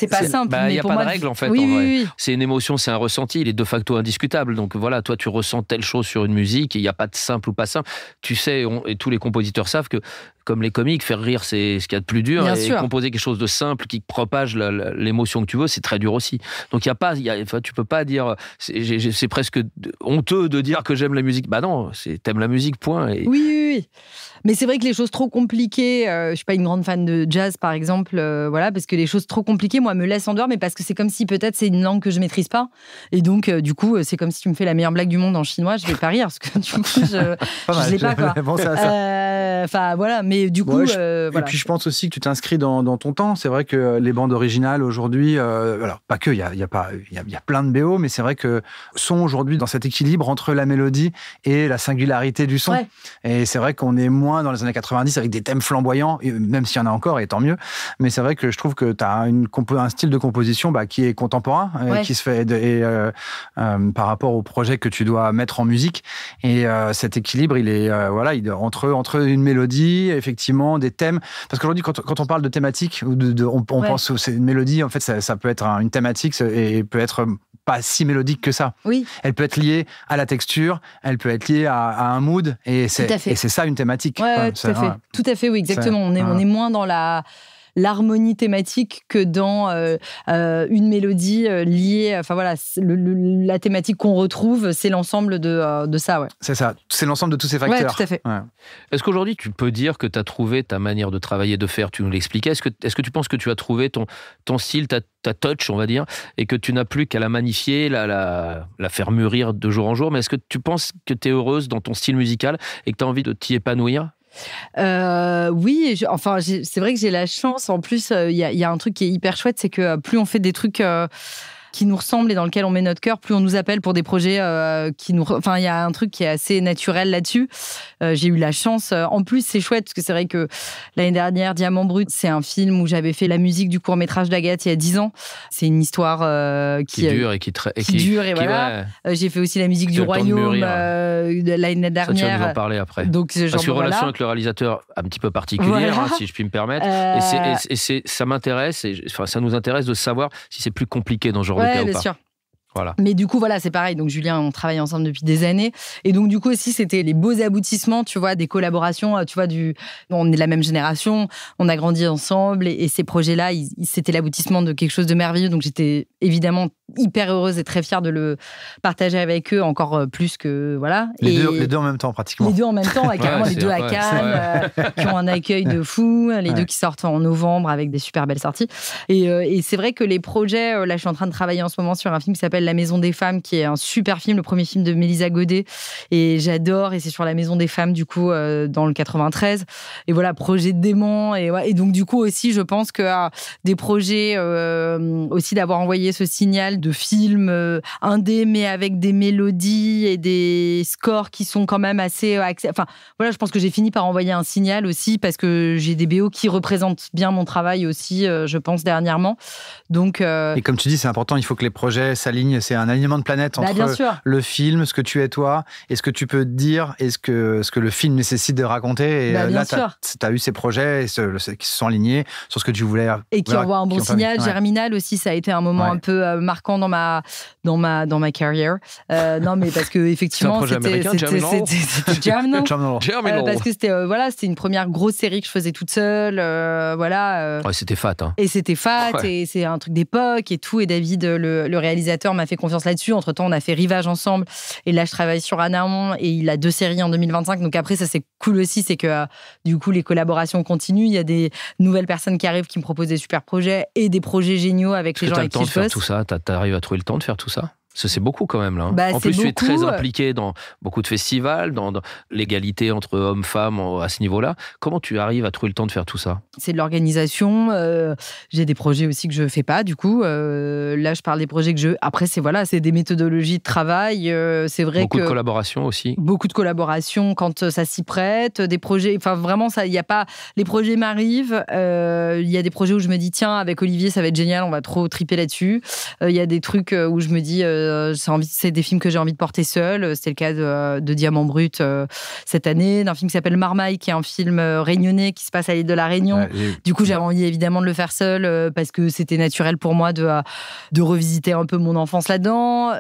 pas simple. Il n'y a pas de règle, en fait. Oui. C'est une émotion, c'est un ressenti, il est de facto indiscutable. Donc voilà, toi, tu ressens telle chose sur une musique, et il n'y a pas de simple ou pas simple. Tu sais, et tous les compositeurs savent que, comme les comiques, faire rire, c'est ce qu'il y a de plus dur. Et composer quelque chose de simple qui propage l'émotion que tu veux, c'est très dur aussi. Donc tu peux pas dire... C'est presque honteux de dire que j'aime la musique. Bah non, t'aimes la musique, point. Et... Oui. Mais c'est vrai que les choses trop compliquées, je suis pas une grande fan de jazz, par exemple, voilà, parce que les choses trop compliquées, moi, me laissent en dehors, mais parce que c'est comme si peut-être c'est une langue que je maîtrise pas. Et donc, du coup, c'est comme si tu me fais la meilleure blague du monde en chinois, je vais pas rire, parce que du coup, je l'ai pas, quoi. Enfin, voilà, mais du coup... Et puis, je pense aussi que tu t'inscris dans ton temps. C'est vrai que les bandes originales, aujourd'hui, alors, pas que, il y a plein de BO, mais c'est vrai que sont aujourd'hui dans cet équilibre entre la mélodie et la singularité du son. Ouais. Et c'est vrai qu'on est moins dans les années 90 avec des thèmes flamboyants, même s'il y en a encore, et tant mieux. Mais c'est vrai que je trouve que tu as un style de composition qui est contemporain, qui se fait par rapport au projet que tu dois mettre en musique. Et cet équilibre, il est entre une mélodie, effectivement, des thèmes. Parce qu'aujourd'hui, quand on parle de thématique, on pense que c'est une mélodie, en fait, ça peut être une thématique et peut être pas si mélodique que ça. Oui. Elle peut être liée à la texture, elle peut être liée à un mood, et c'est ça une thématique. Tout à fait, oui, exactement. On est moins dans l'harmonie thématique que dans une mélodie liée. Enfin voilà, la thématique qu'on retrouve, c'est l'ensemble de ça, ouais. C'est ça, c'est l'ensemble de tous ces facteurs. Ouais, tout à fait. Ouais. Est-ce qu'aujourd'hui, tu peux dire que tu as trouvé ta manière de travailler, de faire, tu nous l'expliquais, est-ce que tu penses que tu as trouvé ton style, ta touch, on va dire, et que tu n'as plus qu'à la magnifier, la faire mûrir de jour en jour, mais est-ce que tu penses que tu es heureuse dans ton style musical et que tu as envie de t'y épanouir? Oui, c'est vrai que j'ai la chance. En plus, il y a un truc qui est hyper chouette, c'est que plus on fait des trucs qui nous ressemble et dans lequel on met notre cœur, plus on nous appelle pour des projets qui nous... Enfin, il y a un truc qui est assez naturel là-dessus. J'ai eu la chance. En plus, c'est chouette parce que c'est vrai que l'année dernière, Diamant Brut, c'est un film où j'avais fait la musique du court-métrage d'Agathe il y a 10 ans. C'est une histoire qui dure et qui dure et voilà. Ouais. J'ai fait aussi la musique du Royaume l'année dernière. Ça, tu vas nous en parler après. Donc, parce que relation avec le réalisateur un petit peu particulière, si je puis me permettre. Ça m'intéresse, ça nous intéresse de savoir si c'est plus compliqué dans ce genre de cas ou pas. Bien sûr. Voilà. Mais du coup, voilà, c'est pareil. Donc, Julien, on travaille ensemble depuis des années. Et donc, du coup, aussi, c'était les beaux aboutissements, tu vois, des collaborations, tu vois, on est de la même génération, on a grandi ensemble. Et ces projets-là, c'était l'aboutissement de quelque chose de merveilleux. Donc, j'étais évidemment hyper heureuse et très fière de le partager avec eux, encore plus que, voilà. Les deux en même temps, pratiquement. Les deux en même temps, carrément, les deux à Cannes, qui ont un accueil de fou. Les deux qui sortent en novembre avec des super belles sorties. Et c'est vrai que les projets, là, je suis en train de travailler en ce moment sur un film qui s'appelle La Maison des Femmes, qui est un super film, le premier film de Mélisa Godet, et j'adore, et c'est sur la Maison des Femmes, du coup, dans le 93, et voilà, projet dément, et donc, du coup, aussi, je pense que des projets, aussi d'avoir envoyé ce signal de film indé, mais avec des mélodies et des scores qui sont quand même assez... Enfin, voilà, je pense que j'ai fini par envoyer un signal aussi, parce que j'ai des BO qui représentent bien mon travail aussi, je pense, dernièrement. Donc, et comme tu dis, c'est important, il faut que les projets s'alignent. C'est un alignement de planète entre le film, ce que tu es toi, et ce que tu peux dire, et ce que le film nécessite de raconter. Et là, tu as eu ces projets qui se sont alignés sur ce que tu voulais. Et qui envoient un bon signal. Germinal aussi, ça a été un moment un peu marquant dans ma carrière. Non, mais parce que effectivement, c'était Germinal. Parce que c'était une première grosse série que je faisais toute seule. Ouais, c'était fat. Hein. Et c'était fat, et c'est un truc d'époque et tout. Et David, le réalisateur, m'a fait confiance là-dessus. Entre-temps, on a fait Rivage ensemble. Et là, je travaille sur Anaon et il a 2 séries en 2025. Donc après, ça, c'est cool aussi. C'est que du coup, les collaborations continuent. Il y a des nouvelles personnes qui arrivent qui me proposent des super projets et des projets géniaux avec les gens avec qui je bosse. Tu as le temps de faire tout ça? T'arrives à trouver le temps de faire tout ça? C'est beaucoup quand même là. En plus, tu es très impliqué dans beaucoup de festivals, dans l'égalité entre hommes-femmes à ce niveau-là. Comment tu arrives à trouver le temps de faire tout ça? C'est de l'organisation. J'ai des projets aussi que je fais pas. Du coup, là, je parle des projets que je. Après, c'est des méthodologies de travail. C'est vrai beaucoup de collaboration aussi. Beaucoup de collaboration quand ça s'y prête. Des projets. Enfin, vraiment, ça. Il y a pas. Les projets m'arrivent. Il y a des projets où je me dis tiens, avec Olivier, ça va être génial. On va trop triper là-dessus. Il y a des trucs où je me dis c'est des films que j'ai envie de porter seul. C'était le cas de Diamant Brut cette année, d'un film qui s'appelle Marmaille, qui est un film réunionnais qui se passe à l'île de la Réunion. Du coup, j'avais envie évidemment de le faire seul parce que c'était naturel pour moi de revisiter un peu mon enfance là-dedans.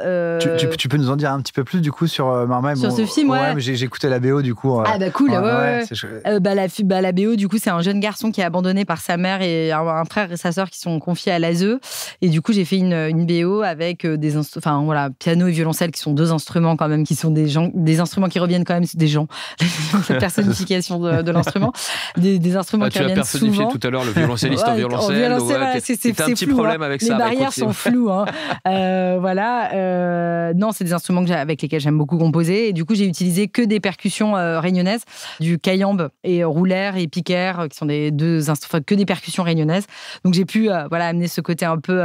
Tu peux nous en dire un petit peu plus du coup sur Marmaille? Sur ce film, mais j'ai écouté la BO du coup. Ah bah cool, la BO du coup, c'est un jeune garçon qui est abandonné par sa mère et un frère et sa sœur qui sont confiés à l'ASE. Et du coup, j'ai fait une BO avec des instruments. Enfin, voilà, piano et violoncelle qui sont 2 instruments quand même, qui sont des instruments qui reviennent quand même, des gens, la personnification de l'instrument, des instruments qui reviennent souvent. Tu l'as personnifié tout à l'heure, le violoncelliste en violoncelle. C'est un petit flou, problème avec ça. Les barrières sont floues. Non, c'est des instruments avec lesquels j'aime beaucoup composer. Et du coup, j'ai utilisé que des percussions réunionnaises, du cayambe et roulaire et piquer, qui sont que des percussions réunionnaises. Donc, j'ai pu amener ce côté un peu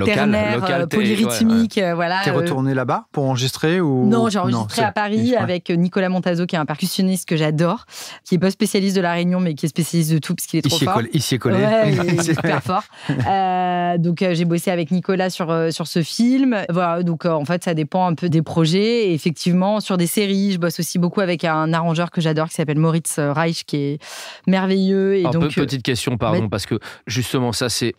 ternaire, polyrythmique. T'es retourné là-bas pour enregistrer ou... Non, j'ai enregistré à Paris avec Nicolas Montazo, qui est un percussionniste que j'adore, qui est pas spécialiste de la Réunion, mais qui est spécialiste de tout, parce qu'il est trop fort. Il s'y est collé. Ouais, il est super fort. Donc, j'ai bossé avec Nicolas sur ce film. Voilà, donc en fait, ça dépend un peu des projets. Et effectivement, sur des séries, je bosse aussi beaucoup avec un arrangeur que j'adore, qui s'appelle Moritz Reich, qui est merveilleux. Et donc, petite question, pardon, parce que justement, ça, c'est...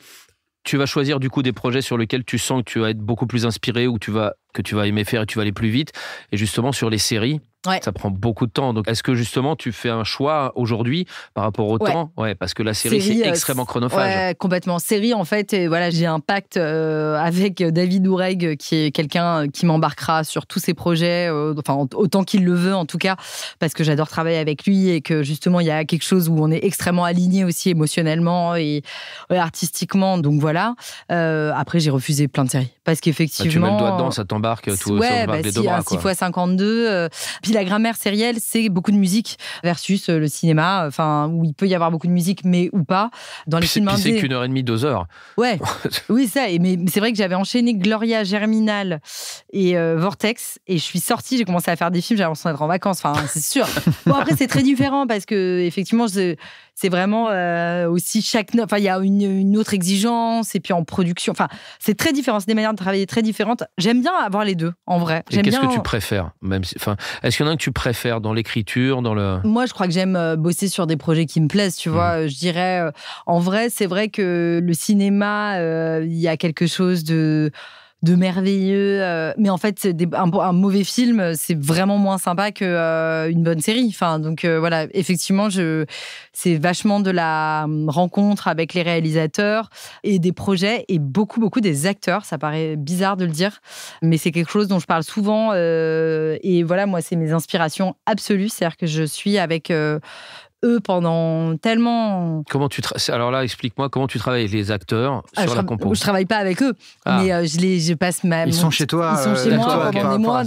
Tu vas choisir du coup des projets sur lesquels tu sens que tu vas être beaucoup plus inspiré ou que tu vas aimer faire et tu vas aller plus vite. Et justement, sur les séries, ça prend beaucoup de temps. Donc, est-ce que justement, tu fais un choix aujourd'hui par rapport au temps? Ouais, parce que la série c'est extrêmement chronophage. Ouais, complètement. Série, en fait, j'ai un pacte avec David Oureg, qui est quelqu'un qui m'embarquera sur tous ses projets, autant qu'il le veut, en tout cas, parce que j'adore travailler avec lui et que justement, il y a quelque chose où on est extrêmement alignés aussi émotionnellement et artistiquement. Donc voilà. Après, j'ai refusé plein de séries parce qu'effectivement... tu mets le doigt dedans, ça t'embarque tout, ça t'embarque les deux bras. 6x52. puis la grammaire sérielle, c'est beaucoup de musique versus le cinéma, où il peut y avoir beaucoup de musique, mais ou pas. Dans les films indés, c'est qu'1h30, 2 heures. Ouais, oui, ça. Mais c'est vrai que j'avais enchaîné Gloria, Germinal et Vortex, et je suis sortie, j'ai commencé à faire des films, j'ai l'impression d'être en vacances, c'est sûr. Bon, après, c'est très différent parce que, effectivement, c'est vraiment aussi chaque note. Il y a une autre exigence, et puis en production. C'est très différent. C'est des manières de travailler très différentes. J'aime bien avoir les deux, en vrai. Et qu'est-ce que tu préfères est-ce qu'il y en a un que tu préfères dans l'écriture, dans le... Moi, je crois que j'aime bosser sur des projets qui me plaisent, tu vois. Je dirais, en vrai, c'est vrai que le cinéma, il y a quelque chose de merveilleux, mais en fait un mauvais film c'est vraiment moins sympa qu'une bonne série, donc voilà, effectivement c'est vachement de la rencontre avec les réalisateurs et des projets et beaucoup des acteurs. Ça paraît bizarre de le dire, mais c'est quelque chose dont je parle souvent, et voilà, moi c'est mes inspirations absolues, c'est-à-dire que je suis avec eux pendant tellement... Alors là, explique-moi, comment tu travailles avec les acteurs sur la compo? Je travaille pas avec eux, mais je passe Ils sont chez toi. Ils sont chez moi pendant des mois.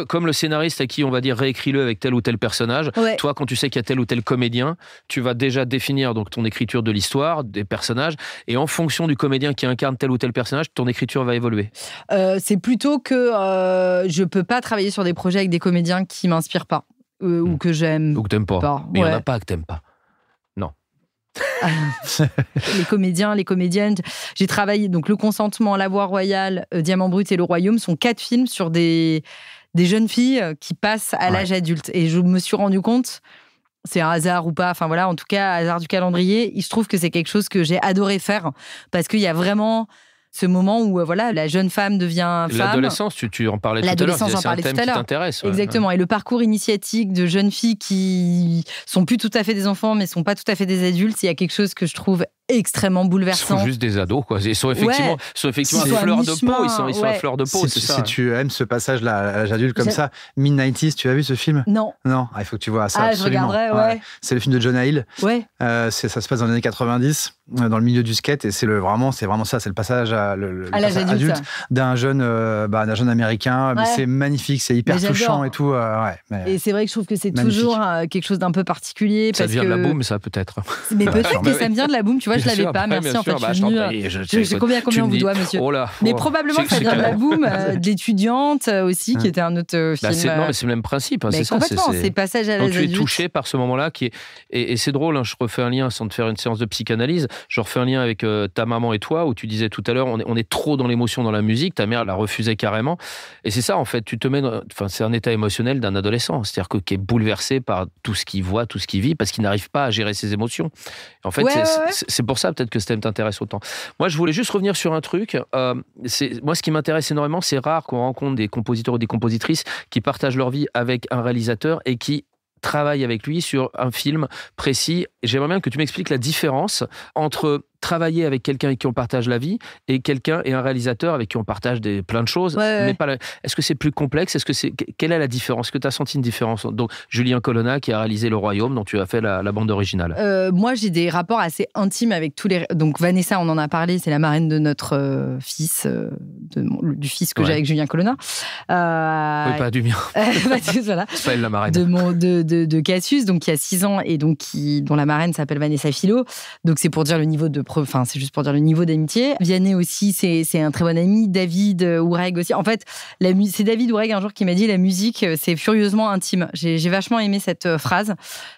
Comme le scénariste à qui on va dire réécris-le avec tel ou tel personnage. Ouais. Toi, quand tu sais qu'il y a tel ou tel comédien, tu vas déjà définir donc ton écriture de l'histoire, des personnages, et en fonction du comédien qui incarne tel ou tel personnage, ton écriture va évoluer. C'est plutôt que je peux pas travailler sur des projets avec des comédiens qui m'inspirent pas. Ou que j'aime. Ou que t'aimes pas. Mais il n'y en a pas que t'aimes pas. Non. Les comédiens, les comédiennes. J'ai travaillé, donc Le Consentement, La Voix Royale, Diamant Brut et Le Royaume sont 4 films sur des jeunes filles qui passent à l'âge adulte. Et je me suis rendu compte, c'est un hasard ou pas, en tout cas, hasard du calendrier, il se trouve que c'est quelque chose que j'ai adoré faire parce qu'il y a vraiment ce moment où la jeune femme devient femme. L'adolescence, tu en parlais tout à l'heure. L'adolescence, j'en parlais tout à l'heure. C'est un thème qui t'intéresse. Exactement. Et le parcours initiatique de jeunes filles qui sont plus tout à fait des enfants, mais sont pas tout à fait des adultes, il y a quelque chose que je trouve extrêmement bouleversant. Ils sont juste des ados, quoi. Ils sont effectivement à fleur de peau. Ils sont à fleur de peau, c'est ça. Si tu aimes ce passage-là à l'âge adulte comme ça, Mid-90s, tu as vu ce film? Non. Il faut que tu vois ça, absolument. Je regarderai, C'est le film de Jonah Hill. Ça se passe dans les années 90, dans le milieu du skate, et c'est vraiment ça, c'est le passage à l'âge adulte d'un jeune américain. Mais c'est magnifique, c'est hyper touchant et tout. Et c'est vrai que je trouve que c'est toujours quelque chose d'un peu particulier. Ça vient de la boum, ça peut-être. Mais peut-être que ça me vient de la boum, tu vois. Je l'avais pas, merci en fait. Je sais combien on vous doit, monsieur. Mais probablement que ça vient de la boum, de l'étudiante aussi, qui était un autre film. Non, mais c'est le même principe. C'est ça. Complètement, c'est passage à l'âge adulte. Tu es touché par ce moment-là et c'est drôle. Je refais un lien sans te faire une séance de psychanalyse. Je refais un lien avec ta maman et toi, où tu disais tout à l'heure, on est trop dans l'émotion dans la musique. Ta mère la refusait carrément. Et c'est ça, en fait. Tu te mets. C'est un état émotionnel d'un adolescent, c'est-à-dire qui est bouleversé par tout ce qu'il voit, tout ce qu'il vit, parce qu'il n'arrive pas à gérer ses émotions. En fait, c'est pour ça peut-être que ce thème t'intéresse autant. Moi, je voulais juste revenir sur un truc. Moi, ce qui m'intéresse énormément, c'est rare qu'on rencontre des compositeurs ou des compositrices qui partagent leur vie avec un réalisateur et qui travaillent avec lui sur un film précis. J'aimerais bien que tu m'expliques la différence entre travailler avec quelqu'un avec qui on partage la vie et un réalisateur avec qui on partage plein de choses. Mais est-ce que c'est plus complexe? Quelle est la différence? Est-ce que tu as senti une différence? Donc, Julien Colonna qui a réalisé Le Royaume, dont tu as fait la bande originale. Moi, j'ai des rapports assez intimes avec tous les... Donc, Vanessa, on en a parlé, c'est la marraine de notre fils, du fils que j'ai avec Julien Colonna. Oui, pas du mien. Voilà. C'est pas elle la marraine. De Cassius, donc qui a 6 ans et donc dont la marraine s'appelle Vanessa Philo. Donc, c'est pour dire le niveau de... c'est juste pour dire le niveau d'amitié. Vianney aussi, c'est un très bon ami. David Oureg aussi. En fait, c'est David Oureg un jour qui m'a dit la musique, c'est furieusement intime. J'ai vachement aimé cette phrase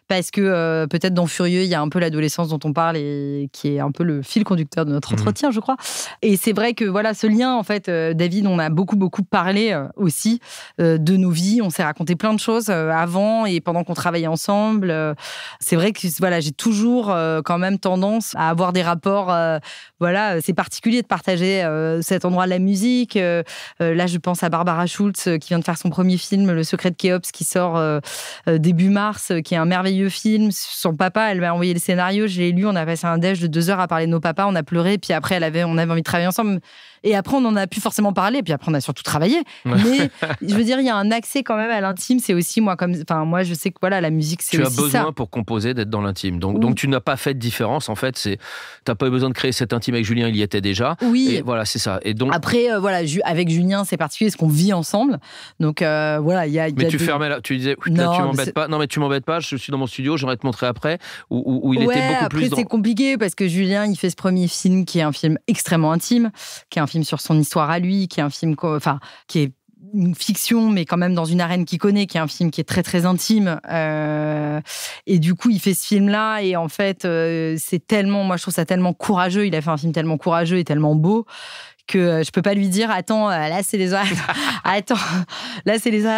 parce que peut-être dans Furieux, il y a un peu l'adolescence dont on parle et qui est un peu le fil conducteur de notre entretien, je crois. Et c'est vrai que ce lien, en fait, David, on a beaucoup parlé aussi de nos vies. On s'est raconté plein de choses avant et pendant qu'on travaillait ensemble. C'est vrai que j'ai toujours quand même tendance à avoir des rapports. C'est particulier de partager cet endroit de la musique. Là, je pense à Barbara Schultz qui vient de faire son premier film, Le Secret de Khéops, qui sort début mars, qui est un merveilleux film. Son papa, elle m'a envoyé le scénario, je l'ai lu, on a passé un déj de 2 heures à parler de nos papas, on a pleuré, puis après, on avait envie de travailler ensemble. Et après, on en a pu forcément parler, puis après, on a surtout travaillé. Mais je veux dire, il y a un accès quand même à l'intime. C'est aussi, moi, je sais que la musique, c'est aussi ça. Tu as besoin pour composer d'être dans l'intime. Donc tu n'as pas fait de différence, en fait. t'as pas eu besoin de créer cet intime avec Julien, il y était déjà. Oui. Et voilà, c'est ça. Et donc après, voilà, avec Julien, c'est particulier, parce qu'on vit ensemble. Donc voilà, il y a. Mais tu fermais là, tu disais, là, tu m'embêtes pas. Non, mais tu m'embêtes pas. Je suis dans mon studio, j'aimerais te montrer après. Où il était beaucoup après, plus. C'est compliqué parce que Julien, il fait ce premier film qui est un film extrêmement intime, qui est un film sur son histoire à lui, qui est un film, qui est une fiction, mais quand même dans une arène qu'il connaît, qui est un film qui est très très intime. Et du coup, il fait ce film-là, et en fait, c'est tellement, moi je trouve ça tellement courageux. Il a fait un film tellement courageux et tellement beau que je peux pas lui dire attends, là c'est les horaires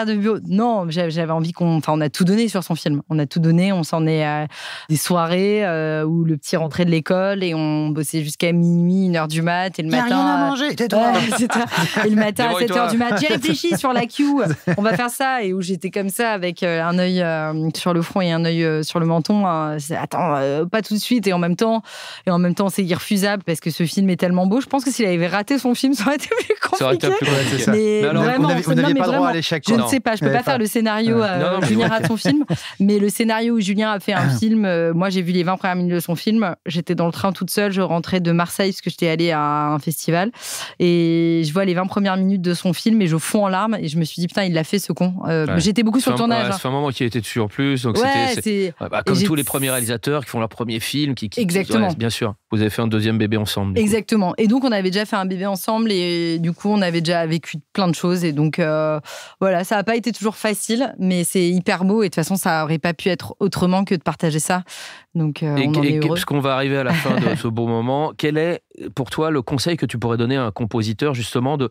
de bureau. Non, j'avais envie on a tout donné sur son film. On a tout donné, on s'en est à des soirées où le petit rentrait de l'école et on bossait jusqu'à minuit, 1h du mat, et le matin. Y a rien à manger, tais-toi. Et le matin à 7h du mat, j'ai réfléchi sur la queue, on va faire ça, et où j'étais comme ça avec un œil sur le front et un œil sur le menton. Attends, pas tout de suite, et en même temps c'est irrefusable parce que ce film est tellement beau. Je pense que s'il avait raté son film, ça aurait été plus compliqué. Ça aurait été plus compliqué. C'est ça. Mais alors, vraiment, vous n'aviez pas droit à l'échec. Je ne sais pas, je peux pas faire le scénario où Julien rate son film, mais le scénario où Julien a fait un film, moi j'ai vu les 20 premières minutes de son film, j'étais dans le train toute seule, je rentrais de Marseille parce que j'étais allée à un festival, et je vois les 20 premières minutes de son film et je fonds en larmes, et je me suis dit putain, il l'a fait ce con. J'étais beaucoup sur le tournage. C'est un moment qui était dessus en plus, donc c'était comme tous les premiers réalisateurs qui font leur premier film, Exactement. Bien sûr. Vous avez fait un deuxième bébé ensemble. Exactement. Et donc on avait déjà fait un bébé ensemble, et du coup on avait déjà vécu plein de choses, et donc voilà, ça n'a pas été toujours facile, mais c'est hyper beau, et de toute façon ça aurait pas pu être autrement que de partager ça. Donc on en est heureux. Puisqu'on va arriver à la fin de ce beau moment, quel est pour toi le conseil que tu pourrais donner à un compositeur, justement, de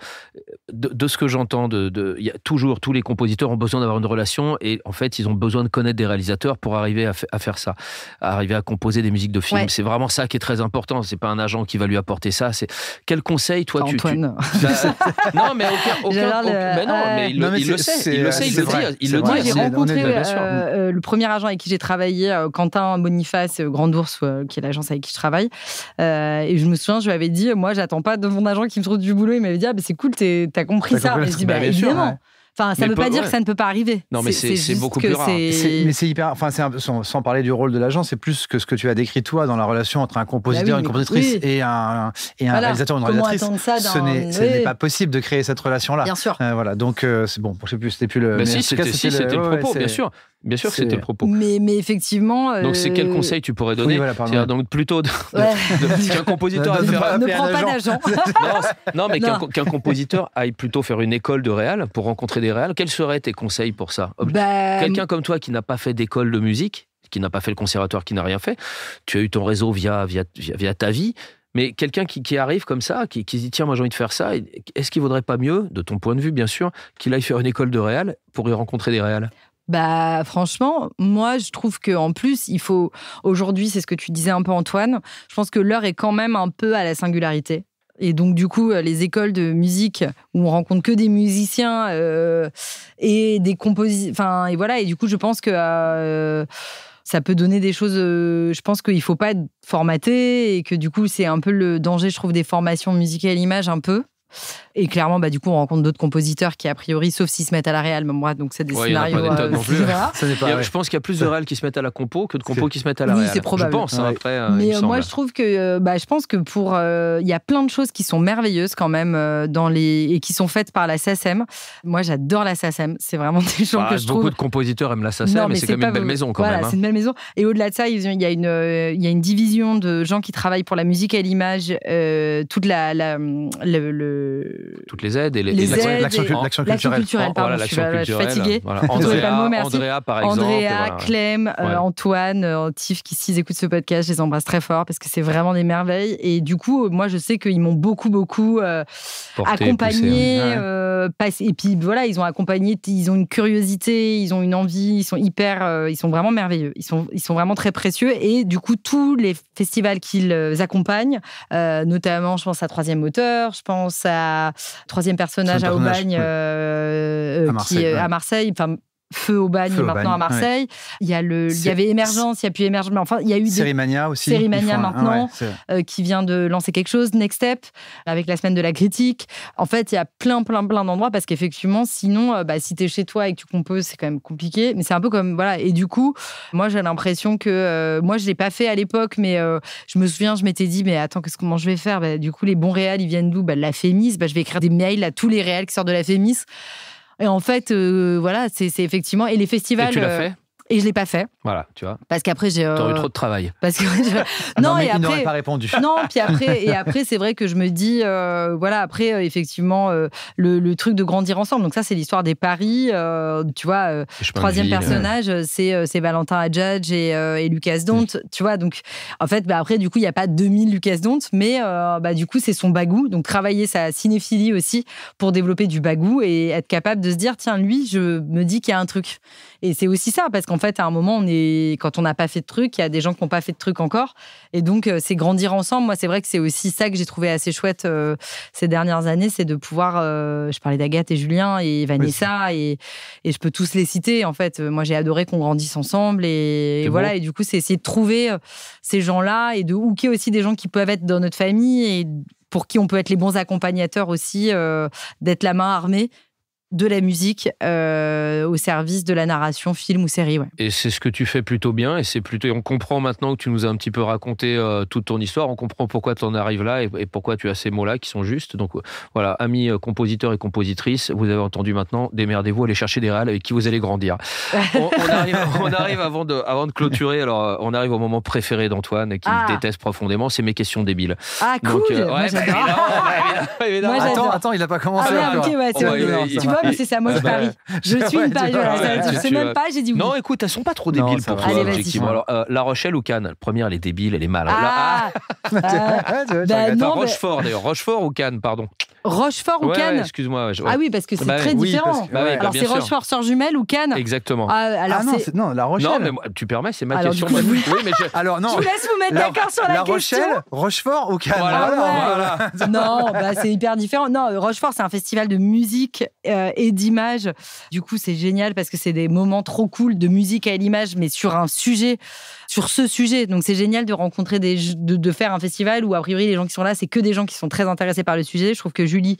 ce que j'entends, il y a toujours, tous les compositeurs ont besoin d'avoir une relation, et en fait ils ont besoin de connaître des réalisateurs pour arriver à faire ça, à arriver à composer des musiques de films. C'est vraiment ça qui est très important. C'est pas un agent qui va lui apporter ça. Quel conseil toi Antoine. Non, mais mais il le sait, il le dit. Moi j'ai rencontré le premier agent avec qui j'ai travaillé, Quentin Boniface, Grand Ours, qui est l'agence avec qui je travaille, et je me souviens, je lui avais dit, moi j'attends pas de mon agent qui me trouve du boulot. Il m'avait dit c'est cool, t'as compris ça. Et je dis évidemment. Enfin, ça ne veut pas dire que ça ne peut pas arriver. Non, mais c'est beaucoup plus rare. Mais c'est hyper. Enfin, sans parler du rôle de l'agent, c'est plus que ce que tu as décrit toi dans la relation entre un compositeur, une compositrice et un réalisateur, une réalisatrice. Ce n'est pas possible de créer cette relation-là. Bien sûr. Voilà. Donc c'est bon. Je sais plus. C'était plus le. Mais si, c'était le propos, bien sûr. Bien sûr que c'était le propos. Mais effectivement. Donc, c'est quel conseil tu pourrais donner? Donc, plutôt qu'un compositeur ne prend pas d'agent. Non, mais qu'un compositeur aille plutôt faire une école de réal pour rencontrer des réals. Quels seraient tes conseils pour ça? Quelqu'un comme toi qui n'a pas fait d'école de musique, qui n'a pas fait le conservatoire, qui n'a rien fait, tu as eu ton réseau via ta vie. Mais quelqu'un qui arrive comme ça, qui se dit tiens, moi j'ai envie de faire ça, est-ce qu'il ne vaudrait pas mieux, de ton point de vue bien sûr, qu'il aille faire une école de réal pour y rencontrer des réals? Franchement, moi, je trouve qu'en plus, il faut... Aujourd'hui, c'est ce que tu disais un peu, Antoine, je pense que l'heure est quand même un peu à la singularité. Et donc, du coup, les écoles de musique où on rencontre que des musiciens et des compositeurs... Enfin, et voilà, et du coup, je pense que... ça peut donner des choses... je pense qu'il ne faut pas être formaté, et que du coup, c'est un peu le danger, je trouve, des formations musicales images, un peu. Et clairement, du coup, on rencontre d'autres compositeurs qui, a priori, sauf s'ils se mettent à la réal, moi, donc c'est des scénarios. Il n'y en a pas des tonnes non plus. Voilà. Je pense qu'il y a plus de réals qui se mettent à la compo que de compos qui se mettent à la réal. Oui, c'est probable. Je pense, après. Mais moi, je trouve que, je pense que il y a plein de choses qui sont merveilleuses quand même et qui sont faites par la SACEM. Moi, j'adore la SACEM. C'est vraiment des gens que je trouve. Beaucoup de compositeurs aiment la SACEM, mais c'est quand même une belle maison quand même. Voilà, c'est une belle maison. Et au-delà de ça, il y a une division de gens qui travaillent pour la musique à l'image, toute toutes les aides et l'action culturelle. Pardon, je suis fatiguée. Voilà. Andrea, par exemple. Andrea, Clem, Antoine, Tiff, qui s'ils écoutent ce podcast, je les embrasse très fort parce que c'est vraiment des merveilles. Et du coup, moi, je sais qu'ils m'ont beaucoup accompagné. Et puis voilà, ils ont accompagné, ils ont une curiosité, ils ont une envie, ils sont vraiment merveilleux. Ils sont vraiment très précieux. Et du coup, tous les festivals qu'ils accompagnent, notamment, je pense à Troisième Auteur, je pense à Troisième personnage à Aubagne, à Marseille, à Marseille. Enfin, Feu au bagne maintenant à Marseille. Il y avait Émergence, il n'y a plus Émergence, mais enfin, il y a eu Sérimania aussi. Sérimania maintenant, qui vient de lancer quelque chose, Next Step, avec la semaine de la critique. En fait, il y a plein d'endroits parce qu'effectivement, sinon, si t'es chez toi et que tu composes, c'est quand même compliqué. Mais c'est un peu comme, voilà. Et du coup, moi, j'ai l'impression que, moi, je l'ai pas fait à l'époque, mais je me souviens, je m'étais dit, mais attends, comment je vais faire? Du coup, les bons réals, ils viennent d'où? De la Fémis. Je vais écrire des mails à tous les réals qui sortent de la Fémis. Et en fait, voilà, c'est effectivement... Et les festivals... Et tu l'as fait ? Et je l'ai pas fait. Voilà, tu vois. Parce qu'après, j'ai... T'aurais eu trop de travail. Parce que non, mais il n'aurait pas répondu. Non, puis après, c'est vrai que je me dis, voilà, après, effectivement, le truc de grandir ensemble. Donc ça, c'est l'histoire des paris. Tu vois, troisième personnage, c'est Valentin Hadjadj et Lucas Dont. Tu vois, donc en fait, après, du coup, il n'y a pas 2000 Lucas Dont, mais du coup, c'est son bagou. Donc travailler sa cinéphilie aussi pour développer du bagou et être capable de se dire, tiens, lui, je me dis qu'il y a un truc. Et c'est aussi ça, parce qu'en fait, à un moment, quand on n'a pas fait de truc, il y a des gens qui n'ont pas fait de truc encore. Et donc, c'est grandir ensemble. Moi, c'est vrai que c'est aussi ça que j'ai trouvé assez chouette ces dernières années, c'est de pouvoir... je parlais d'Agathe et Julien et Vanessa, et je peux tous les citer. En fait, moi, j'ai adoré qu'on grandisse ensemble. Et voilà, et du coup, c'est essayer de trouver ces gens-là et de hooker aussi des gens qui peuvent être dans notre famille et pour qui on peut être les bons accompagnateurs aussi, d'être la main armée de la musique au service de la narration, film ou série. Ouais. Et c'est ce que tu fais plutôt bien. Et on comprend maintenant que tu nous as un petit peu raconté toute ton histoire. On comprend pourquoi tu en arrives là et pourquoi tu as ces mots-là qui sont justes. Donc voilà, amis compositeurs et compositrices, vous avez entendu maintenant, démerdez-vous, allez chercher des réals avec qui vous allez grandir. On arrive avant de clôturer. Alors, on arrive au moment préféré d'Antoine, qui déteste profondément, c'est mes questions débiles. Ah, cool. Donc, moi, évidemment. Attends, il n'a pas commencé. Ok, ouais, c'est vrai. Tu vois, mais c'est ça, moi je parie. Je suis une parieuse. Je sais même pas, j'ai dit oui. Non, écoute, elles sont pas trop débiles pour toi, objectivement. Alors, La Rochelle ou Cannes? La première, elle est débile, elle est mal. Rochefort, d'ailleurs. Rochefort ou Cannes, pardon. Rochefort ou Cannes? Ouais, excuse-moi. Ah oui, parce que c'est très différent. Alors, c'est Rochefort sur Jumelle ou Cannes? Exactement. Non, La Rochelle. Non, mais tu permets, c'est ma question. Alors, non. Je vous laisse vous mettre d'accord sur la question. La Rochelle, Rochefort ou Cannes? Voilà. Non, c'est hyper différent. Non, Rochefort, c'est un festival de musique et d'images. Du coup, c'est génial parce que c'est des moments trop cool de musique à l'image, mais sur ce sujet. Donc, c'est génial de rencontrer de faire un festival où, a priori, les gens qui sont là, c'est que des gens qui sont très intéressés par le sujet. Je trouve que Julie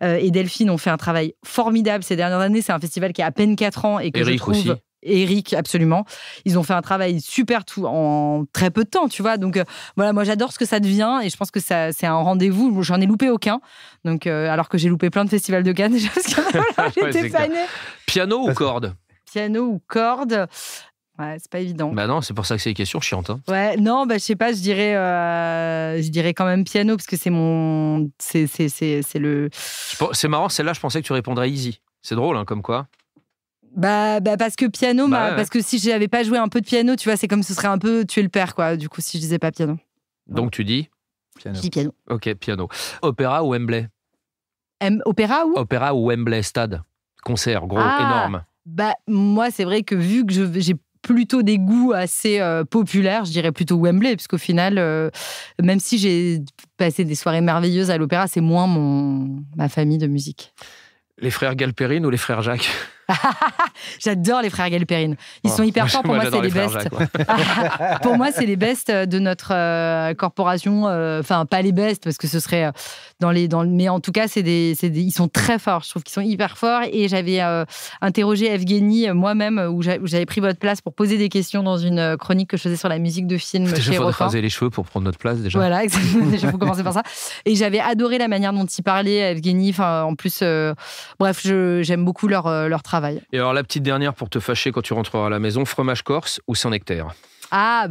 et Delphine ont fait un travail formidable ces dernières années. C'est un festival qui a à peine 4 ans et que Eric je trouve... aussi. Eric, absolument. Ils ont fait un travail super tout en très peu de temps, tu vois. Donc, voilà, moi, j'adore ce que ça devient et je pense que c'est un rendez-vous. J'en ai loupé aucun. Donc, alors que j'ai loupé plein de festivals de Cannes déjà, parce que j'étais fanée. Piano ou corde? Piano ou corde? Ouais, c'est pas évident. Bah non, c'est pour ça que c'est des questions chiantes. Hein. Ouais, non, je sais pas, je dirais quand même piano parce que c'est mon... C'est le... C'est marrant, celle-là, je pensais que tu répondrais easy. C'est drôle, hein, comme quoi. Parce que piano, parce que si j'avais pas joué un peu de piano, tu vois, c'est comme ce serait un peu tuer le père, quoi. Du coup, si je disais pas piano. Donc tu dis piano. Je dis piano. Ok, piano. Opéra ou Wembley? Opéra ou Opéra ou Wembley stade? Concert, gros, énorme. Moi, c'est vrai que vu que j'ai plutôt des goûts assez populaires, je dirais plutôt Wembley, puisqu'au final, même si j'ai passé des soirées merveilleuses à l'opéra, c'est moins ma famille de musique. Les frères Galperine ou les frères Jacques? J'adore les frères Galperine. Ils sont hyper forts. Pour moi, c'est les best. Pour moi, c'est les best de notre corporation. Enfin, pas les best parce que ce serait mais en tout cas, ils sont très forts. Je trouve qu'ils sont hyper forts. Et j'avais interrogé Evgeny moi-même, où j'avais pris votre place pour poser des questions dans une chronique que je faisais sur la musique de film. Déjà, il faudrait raser les cheveux pour prendre notre place déjà. Voilà, exactement. Déjà, faut commencer par ça. Et j'avais adoré la manière dont il parlait, Evgeny. Enfin, en plus, bref, j'aime beaucoup leur travail. Et alors, la petite dernière pour te fâcher quand tu rentreras à la maison, fromage corse ou Saint-Nectaire?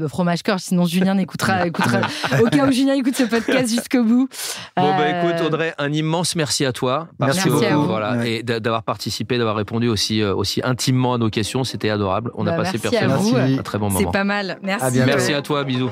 Fromage corse, sinon Julien écoutera. Au cas où Julien écoute ce podcast jusqu'au bout. Écoute, Audrey, un immense merci à toi. Merci à vous. Voilà, et d'avoir participé, d'avoir répondu aussi intimement à nos questions. C'était adorable. On a passé personnellement un très bon moment. C'est pas mal. Merci. Merci à toi, bisous.